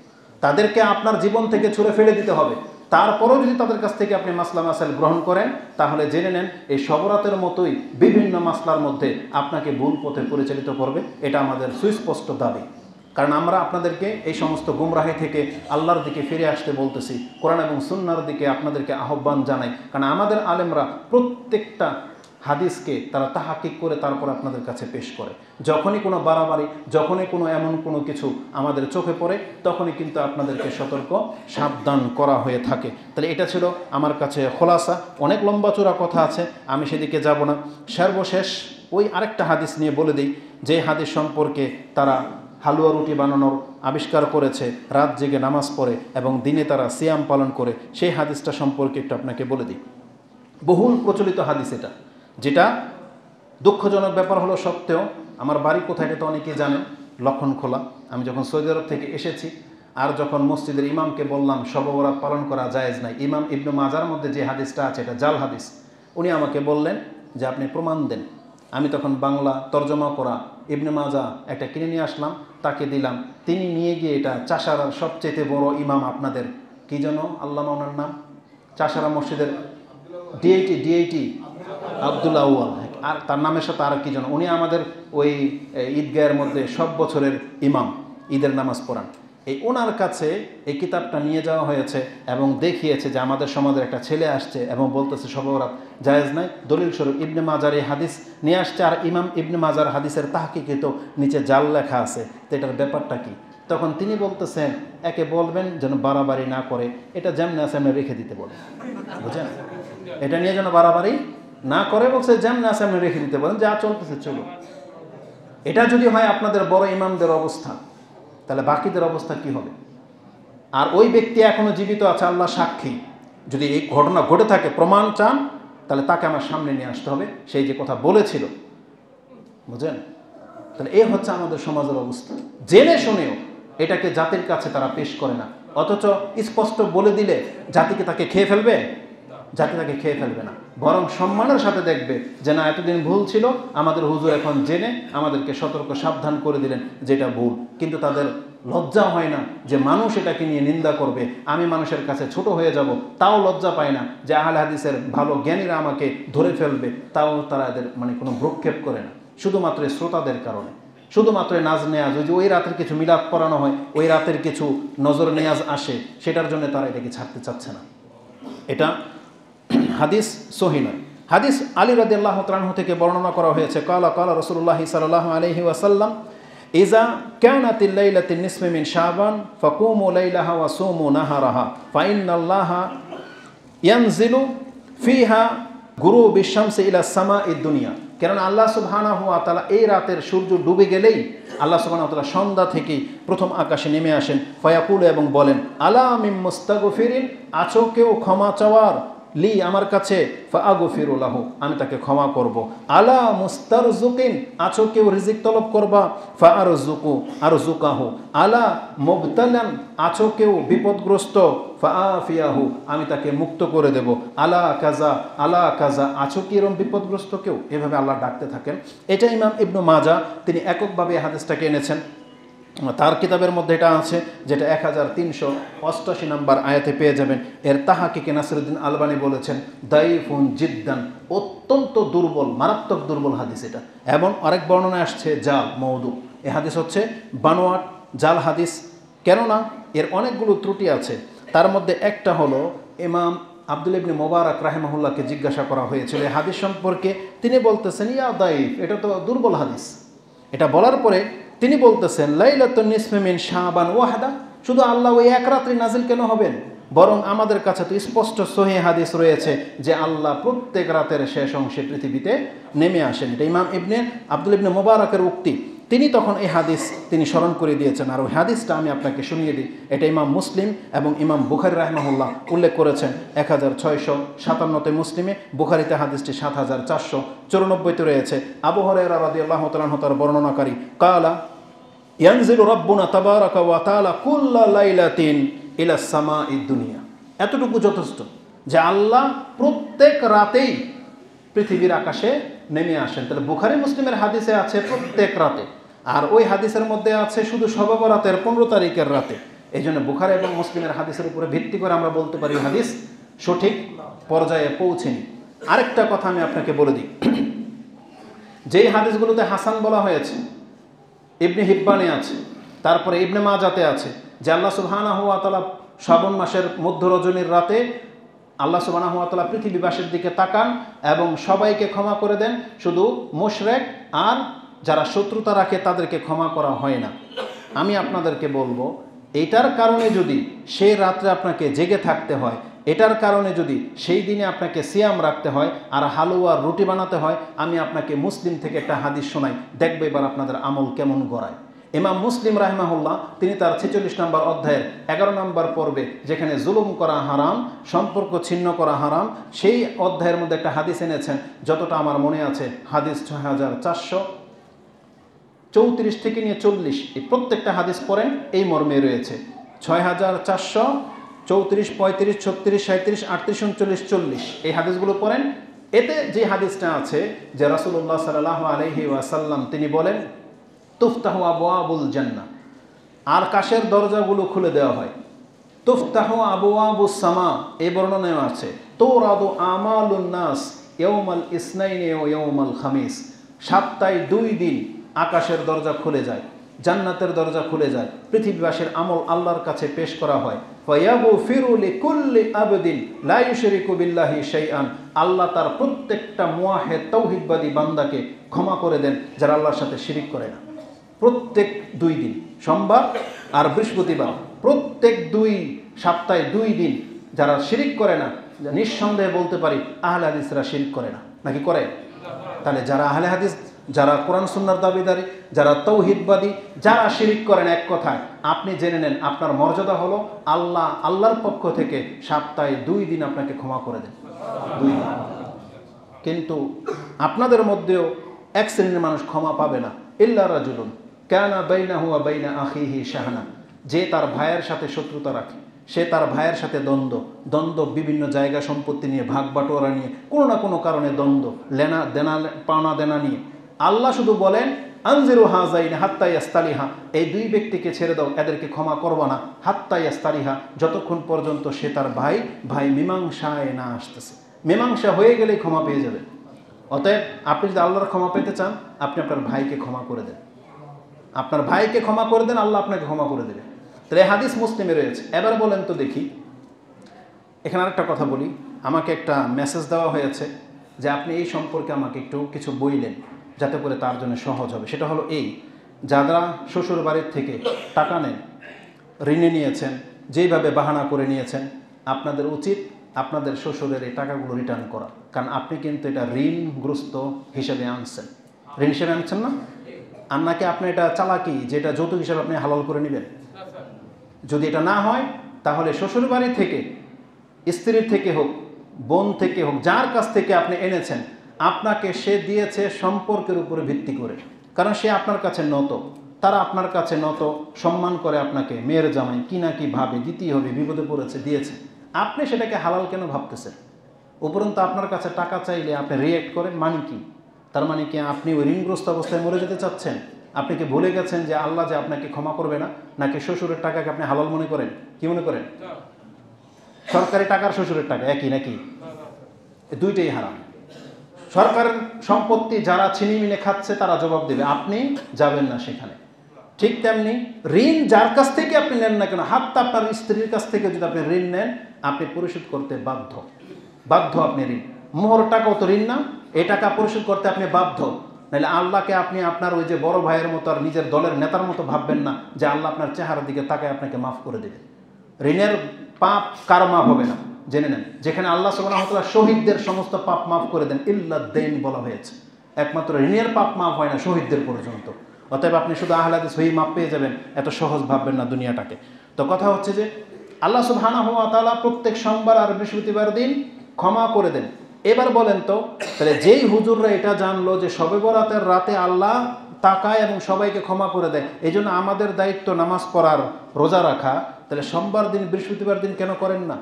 তাদেরকে আপনার জীবন থেকে ছুঁড়ে ফেলে দিতে হবে। তারপরেও যদি তাদের কাছ থেকে আপনি মাসলা মাসাইল গ্রহণ করেন, তাহলে জেনে নেন এই শবরাতের মতোই বিভিন্ন মাসলার মধ্যে আপনাকে ভুল পথে পরিচালিত করবে। এটা আমাদের সুস্পষ্ট দাবি। কারণ আমরা আপনাদেরকে এই সমস্ত গুমরাহি থেকে আল্লাহর দিকে ফিরে আসতে বলতেছি, কোরআন এবং সুন্নাহর দিকে আপনাদেরকে আহ্বান জানাই। কারণ আমাদের আলেমরা প্রত্যেকটা হাদিসকে তারা তাহাকিক করে তারপর আপনাদের কাছে পেশ করে। যখনই কোনো বাড়াবাড়ি, যখনই কোনো এমন কোনো কিছু আমাদের চোখে পড়ে, তখনই কিন্তু আপনাদেরকে সতর্ক সাবধান করা হয়ে থাকে। তাহলে এটা ছিল আমার কাছে খোলাসা। অনেক লম্বা চূড়া কথা আছে, আমি সেদিকে যাব না। সর্বশেষ ওই আরেকটা হাদিস নিয়ে বলে দিই, যে হাদিস সম্পর্কে তারা হালুয়া রুটি বানানোর আবিষ্কার করেছে, রাত জেগে নামাজ পড়ে এবং দিনে তারা সিয়াম পালন করে, সেই হাদিসটা সম্পর্কে একটু আপনাকে বলে দিই। বহুল প্রচলিত হাদিস এটা, যেটা দুঃখজনক ব্যাপার হলো সত্ত্বেও, আমার বাড়ি কোথায় এটা তো অনেকেই জানেন, লক্ষণখোলা। আমি যখন সৌদি আরব থেকে এসেছি, আর যখন মসজিদের ইমামকে বললাম শবে বরাত পালন করা জায়েজ নাই, ইমাম ইবনে মাজার মধ্যে যে হাদিসটা আছে এটা জাল হাদিস, উনি আমাকে বললেন যে আপনি প্রমাণ দেন। আমি তখন বাংলা তর্জমা করা ইবনে মাজা একটা কিনে নিয়ে আসলাম, তাকে দিলাম। তিনি নিয়ে গিয়ে এটা চাষারার সবচেয়ে বড় ইমাম, আপনাদের কি যেন আল্লামা ওনার নাম, চাষারা মসজিদের ডিআইটি আব্দুল আউয়াল, আর তার নামের সাথে আর কি যেন, উনি আমাদের ওই ঈদগাহের মধ্যে সব বছরের ইমাম, ঈদের নামাজ পড়ান। এই ওনার কাছে এই কিতাবটা নিয়ে যাওয়া হয়েছে এবং দেখিয়েছে যে আমাদের সমাজের একটা ছেলে আসছে এবং বলতেছে শবে বরাত জায়েজ নাই। দলিল স্বরূপ ইবনে মাজার এই হাদিস নিয়ে আসছে, আর ইমাম ইবনে মাজার হাদিসের তাহকিকে তো নিচে জাল লেখা আছে, তো এটার ব্যাপারটা কি? তখন তিনি বলতেছেন একে বলবেন যেন বাড়াবাড়ি না করে, এটা যেমনি আছে এমনি রেখে দিতে বলে। বুঝছেন? এটা নিয়ে যেন বাড়াবাড়ি না করে, বলছে যেমনি আছে এমনি রেখে দিতে বলেন, যা চলতেছে চলো। এটা যদি হয় আপনাদের বড় ইমামদের অবস্থা, তাহলে বাকিদের অবস্থা কি হবে? আর ওই ব্যক্তি এখনো জীবিত আছে, আল্লাহ সাক্ষী। যদি এই ঘটনা ঘটে থাকে, প্রমাণ চান, তাহলে তাকে আমার সামনে নিয়ে আসতে হবে, সেই যে কথা বলেছিল। বুঝলেন? তাহলে এই হচ্ছে আমাদের সমাজের অবস্থা। জেনে শুনেও এটাকে জাতির কাছে তারা পেশ করে না, অথচ স্পষ্ট বলে দিলে জাতিকে তাকে খেয়ে ফেলবে, জাতি তাকে খেয়ে ফেলবে না, বরং সম্মানের সাথে দেখবে যে না, এতদিন ভুল ছিল, আমাদের হুজুর এখন জেনে আমাদেরকে সতর্ক সাবধান করে দিলেন যেটা ভুল। কিন্তু তাদের লজ্জা হয় না যে মানুষ এটাকে নিয়ে নিন্দা করবে, আমি মানুষের কাছে ছোট হয়ে যাব, তাও লজ্জা পায় না যে আহলে হাদিসের ভালো জ্ঞানীরা আমাকে ধরে ফেলবে, তাও তারা এদের মানে কোনো ভ্রুক্ষেপ করে না, শুধুমাত্র শ্রোতাদের কারণে, শুধুমাত্র নাজ নেয়াজ, ওই যে ওই রাতের কিছু মিলাদ পড়ানো হয়, ওই রাতের কিছু নজর নেয়াজ আসে, সেটার জন্য তারা এটাকে ছাড়তে চাচ্ছে না। এটা হাদিস সহিহ নয়। হাদিস আলী রাদিয়াল্লাহু তাআলা আনহু থেকে বর্ণনা করা হয়েছে, কালা কালা রাসূলুল্লাহ সাল্লাল্লাহু আলাইহি ওয়াসাল্লাম, ইজা কানাতিল লাইলাতুন নিসফি মিন শাবান ফাকুমু লাইলাহা ওয়া সুমু নাহারাহা ফাইন্নাল্লাহা ইয়ানজিলু ফিহা গুরুবিশ শামসি ইলা সামাঈদ দুনিয়া। কেননা আল্লাহ সুবহানাহু ওয়া তাআলা এই রাতের সূর্য ডুবে গেলেই আল্লাহ সুবহানাহু ওয়া তাআলা সন্ধ্যা থেকেই প্রথম আকাশে নেমে আসেন, ফায়াকুলু, এবং বলেন, আলা মিন মুস্তাগফিরিন, আছো কেউ ক্ষমা চাওয়ার, লি আমার কাছে, ফাআগফিরু লাহু, আমি তাকে ক্ষমা করব। আলা মুস্তারজুকিন, আছো কেউ রিজিক তলব করবা, ফাআরজুকু আরজুকাহু। আলা মুবতালান, আছো কেউ বিপদগ্রস্ত, ফাআফিয়াহু, আমি তাকে মুক্ত করে দেব। আলা কাজা আলা কাজা, আছো কি এরকম বিপদগ্রস্ত কেউ, এভাবে আল্লাহ ডাকতে থাকেন। এটা ইমাম ইবনু মাজা তিনি এককভাবে এই হাদিসটাকে এনেছেন, তার কিতাবের মধ্যে এটা আছে, যেটা 1388 নম্বর আয়াতে পেয়ে যাবেন। এর তাহাকিকে নাসিরুদ্দিন আলবানী বলেছেন দাইফুন জিদ্দান, অত্যন্ত দুর্বল, মারাত্মক দুর্বল হাদিস এটা। এবং আরেক বর্ণনা আসছে জাল, মওদু, এই হাদিস হচ্ছে বানোয়াট, জাল হাদিস। কেননা এর অনেকগুলো ত্রুটি আছে, তার মধ্যে একটা হলো ইমাম আব্দুল্লাহ ইবনে মুবারক রাহিমাহুল্লাহকে জিজ্ঞাসা করা হয়েছিল এই হাদিস সম্পর্কে, তিনি বলতেছেন ইয়া দাইফ, এটা তো দুর্বল হাদিস। এটা বলার পরে তিনি বলতেছেন লাইলাতুন নিসফি মিন শাবান ওয়াহদা, শুধু আল্লাহ ওই এক রাত্রি নাজিল কেন হবেন, বরং আমাদের কাছে তো স্পষ্ট সহিহ হাদিস রয়েছে যে আল্লাহ প্রত্যেক রাতের শেষ অংশে পৃথিবীতে নেমে আসেন। এটা ইমাম আব্দুল ইবনে মুবারকের উক্তি, তিনি তখন এই হাদিস তিনি স্মরণ করে দিয়েছেন। আর ওই হাদিসটা আমি আপনাকে শুনিয়ে দিই, এটা ইমাম মুসলিম এবং ইমাম বুখারী রাহিমাহুল্লাহ উল্লেখ করেছেন 1657 মুসলিমে, বুখারীতে হাদিসটি 7494 রয়েছে। আবু হুরায়রা রাদিয়াল্লাহু তাআলা আনহু তার বর্ণনাকারী, কালা ইয়ানজিলু রাব্বুনা তাবারাকা ওয়া তাআলা কুল্লা লাইলাতিন ইলা সামাঈদ দুনিয়া। এতটুকু যথেষ্ট যে আল্লাহ প্রত্যেক রাতেই পৃথিবীর আকাশে নেমে আসেন। তাহলে বুখারী মুসলিমের হাদিসে আছে প্রত্যেক রাতে, আর ওই হাদিসের মধ্যে আছে শুধু শবে বরাতের 15 তারিখের রাতে। এই জন্য বুখারী এবং মুসলিমের হাদিসের উপরে ভিত্তি করে আমরা বলতে পারি হাদিস সঠিক পর্যায়ে পৌঁছেনি। আরেকটা কথা আমি আপনাকে বলে দিই, যেই হাদিসগুলোতে হাসান বলা হয়েছে, ইবনে হিব্বানে আছে, তারপরে ইবনে মাজাতে আছে, যে আল্লাহ সুবহানাহু ওয়া তাআলা শ্রাবণ মাসের মধ্য রজনীর রাতে আল্লাহ সুবহানাহু ওয়া তাআলা পৃথিবীবাসীর দিকে তাকান এবং সবাইকে ক্ষমা করে দেন, শুধু মুশরিক আর যারা শত্রুতা রাখে তাদেরকে ক্ষমা করা হয় না। আমি আপনাদেরকে বলবো, এইটার কারণে যদি সেই রাত্রে আপনাকে জেগে থাকতে হয়, এটার কারণে যদি সেই দিনে আপনাকে সিয়াম রাখতে হয় আর হালুয়ার রুটি বানাতে হয়, আমি আপনাকে মুসলিম থেকে একটা হাদিস শোনাই, দেখবে এবার আপনাদের আমল কেমন গড়ায়। ইমাম মুসলিম রাহিমাহুল্লাহ তিনি তার 46 নম্বর অধ্যায়ের 11 নম্বর পর্বে, যেখানে জুলুম করা হারাম, সম্পর্ক ছিন্ন করা হারাম, সেই অধ্যায়ের মধ্যে একটা হাদিস এনেছেন, যতটা আমার মনে আছে হাদিস 6434 থেকে নিয়ে 40, এই প্রত্যেকটা হাদিস পড়েন এই মর্মে রয়েছে। 6434, 35, 36, 37, 38, 39, 40 এই হাদিসগুলো পড়েন। এতে যে হাদিসটা আছে যে রাসূলুল্লাহ সাল্লাল্লাহু আলাইহি ওয়াসাল্লাম তিনি বলেন তুফতাহু আবওয়াবুল জান্নাহ, আর আকাশের দরজাগুলো খুলে দেওয়া হয়। তুফতাহু আবওয়াবুস সামা, এই বর্ণনায় আছে তুরাদু আমালুন নাস ইয়াউমাল ইসনাইনি ওয়া ইয়াউমাল খামিস, সপ্তাহে 2 দিন আকাশের দরজা খুলে যায়, জান্নাতের দরজা খুলে যায়, পৃথিবীবাসীর আমল আল্লাহর কাছে পেশ করা হয়। ফায়াগফিরু লিকুল্লি আবদিন লা ইউশরিকু বিল্লাহি শাইআন, আল্লাহ তার প্রত্যেকটা মুওয়াহিদ তাওহীদবাদী বান্দাকে ক্ষমা করে দেন যারা আল্লাহর সাথে শিরিক করে না। প্রত্যেক 2 দিন, সোমবার আর বৃহস্পতিবার, প্রত্যেক 2 সপ্তাহে 2 দিন যারা শিরিক করে না, নিঃসন্দেহে বলতে পারি আহলে হাদিসরা শিরিক করে না, নাকি করে? তাহলে যারা আহলে হাদিস, যারা কোরআন সুন্নাহর দাবিদারী, যারা তাওহীদবাদী, যারা শিরিক করেন, এক কথায় আপনি জেনে নেন আপনার মর্যাদা হলো আল্লাহর পক্ষ থেকে সপ্তাহে 2 দিন আপনাকে ক্ষমা করে দেন, 2 দিন। কিন্তু আপনাদের মধ্যেও এক শ্রেণীর মানুষ ক্ষমা পাবে না, ইল্লা রাজুলুন কানা বাইনাহু ওয়া বাইনা আখিহি শাহনা, যে তার ভাইয়ের সাথে শত্রুতা রাখে, সে তার ভাইয়ের সাথে দ্বন্দ্ব বিভিন্ন জায়গা সম্পত্তি নিয়ে, ভাগ বাটোয়ারা নিয়ে, কোনো না কোনো কারণে দ্বন্দ্ব, লেনা দেনা পাওনা দেনা নিয়ে। আল্লাহ শুধু বলেন আনজিরু হাযাইনি হাত্তা ইয়াস্তালিহা, এই দুই ব্যক্তিকে ছেড়ে দাও, এদেরকে ক্ষমা করবা না, হাত্তা ইয়াস্তালিহা, যতক্ষণ পর্যন্ত সে তার ভাই মীমাংসায় না আসতেছে। মীমাংসা হয়ে গেলেই ক্ষমা পেয়ে যাবে। অতএব আপনি যদি আল্লাহর ক্ষমা পেতে চান, আপনি আপনার ভাইকে ক্ষমা করে দেন, আপনার ভাইকে ক্ষমা করে দেন, আল্লাহ আপনাকে ক্ষমা করে দেবে। তাহলে হাদিস মুসলিমে রয়েছে। এবার বলেন তো দেখি, এখানে আরেকটা কথা বলি, আমাকে একটা মেসেজ দেওয়া হয়েছে যে আপনি এই সম্পর্কে আমাকে একটু কিছু বললেন যাতে করে তার জন্য সহজ হবে। সেটা হলো এই, যারা শ্বশুর বাড়ির থেকে টাকা নেন, ঋণে নিয়েছেন, যেইভাবে বাহানা করে নিয়েছেন, আপনাদের উচিত আপনাদের শ্বশুরের এই টাকাগুলো রিটার্ন করা। কারণ আপনি কিন্তু এটা ঋণগ্রস্ত হিসেবে আনছেন, ঋণ হিসেবে আনছেন না? আর নাকি আপনি এটা চালাকি, যেটা যৌতুক হিসাবে আপনি হালাল করে নেবেন? যদি এটা না হয়, তাহলে শ্বশুর বাড়ি থেকে, স্ত্রীর থেকে হোক, বোন থেকে হোক, যার কাছ থেকে আপনি এনেছেন, আপনাকে সে দিয়েছে সম্পর্কের উপরে ভিত্তি করে। কারণ সে আপনার কাছে নত, তারা আপনার কাছে নত, সম্মান করে আপনাকে, মেয়ের জামাই কি না কি ভাবে, দিতেই হবে, বিপদে পড়েছে, দিয়েছে। আপনি সেটাকে হালাল কেন ভাবতেছেন? উপরন্তু আপনার কাছে টাকা চাইলে আপনি রিয়েক্ট করেন, মানে কি? তার মানে কি আপনি ওই ঋণগ্রস্ত অবস্থায় মরে যেতে চাচ্ছেন? আপনি কি ভুলে গেছেন যে আল্লাহ যে আপনাকে ক্ষমা করবে না? নাকি শ্বশুরের টাকাকে আপনি হালাল মনে করেন? কি মনে করেন? সরকারি টাকার শ্বশুরের টাকা একই নাকি? দুইটাই হারাম। সরকারের সম্পত্তি যারা ছিনিমিনে খাচ্ছে তারা জবাব দেবে, আপনি যাবেন না সেখানে। ঠিক তেমনি ঋণ যার কাছ থেকে আপনি নেন না কেন, হাত্তা আপনার স্ত্রীর কাছ থেকে যদি আপনি ঋণ নেন, আপনি পরিশোধ করতে বাধ্য আপনি ঋণ। মোহর টাকাও তো ঋণ না, এই টাকা পরিশোধ করতে আপনি বাধ্য। নাহলে আল্লাহকে আপনি আপনার ওই যে বড় ভাইয়ের মতো আর নিজের দলের নেতার মতো ভাববেন না যে আল্লাহ আপনার চেহারার দিকে তাকায় আপনাকে মাফ করে দেবে। ঋণের পাপ কারো মাফ হবে না, জেনে নেন। যেখানে আল্লাহ সুবহানাহু ওয়া তাআলা শহীদদের সমস্ত পাপ মাফ করে দেন, ইল্লা দাইন বলা হয়েছে, একমাত্র ঋণের পাপ মাফ হয় না শহীদদের পর্যন্ত। অতএব আপনি শুধু আহলে হাদিস হয়েই মাপ পেয়ে যাবেন, এত সহজ ভাববেন না দুনিয়াটাকে। তো কথা হচ্ছে যে আল্লাহ সুবহানাহু ওয়া তাআলা প্রত্যেক সোমবার আর বৃহস্পতিবার দিন ক্ষমা করে দেন। এবার বলেন তো, তাহলে যেই হুজুররা এটা জানলো যে শবে বরাতের রাতে আল্লাহ তাকায় এবং সবাইকে ক্ষমা করে দেয়, এই জন্য আমাদের দায়িত্ব নামাজ পড়ার, রোজা রাখা, তাহলে সোমবার দিন বৃহস্পতিবার দিন কেন করেন না?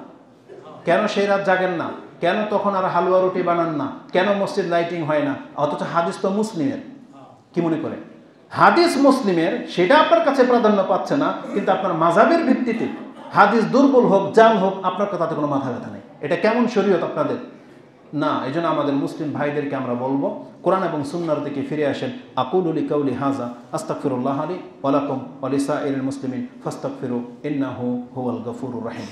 কেন সেই রাত জাগেন না? কেন তখন আর হালুয়া রুটি বানান না? কেন মসজিদ লাইটিং হয় না? অথচ হাদিস তো মুসলিমের। কি মনে করেন? হাদিস মুসলিমের, সেটা আপনার কাছে প্রাধান্য পাচ্ছে না, কিন্তু আপনার মাযহাবের ভিত্তিতে হাদিস দুর্বল হোক, জাল হোক, আপনার তাতে কোনো মাথা ব্যথা নেই। এটা কেমন শরীয়ত আপনাদের? না, এই জন্য আমাদের মুসলিম ভাইদেরকে আমরা বলবো, কোরআন এবং সুন্নাহর দিকে ফিরে আসেন। আকুলু লিকাউলি হাযা আস্তাগফিরুল্লাহ লি ওয়া লাকুম ওয়া লিসাইরিল মুসলিমিন ফাস্তাগফিরু ইন্নাহু হুয়াল গফুরুর রহিম।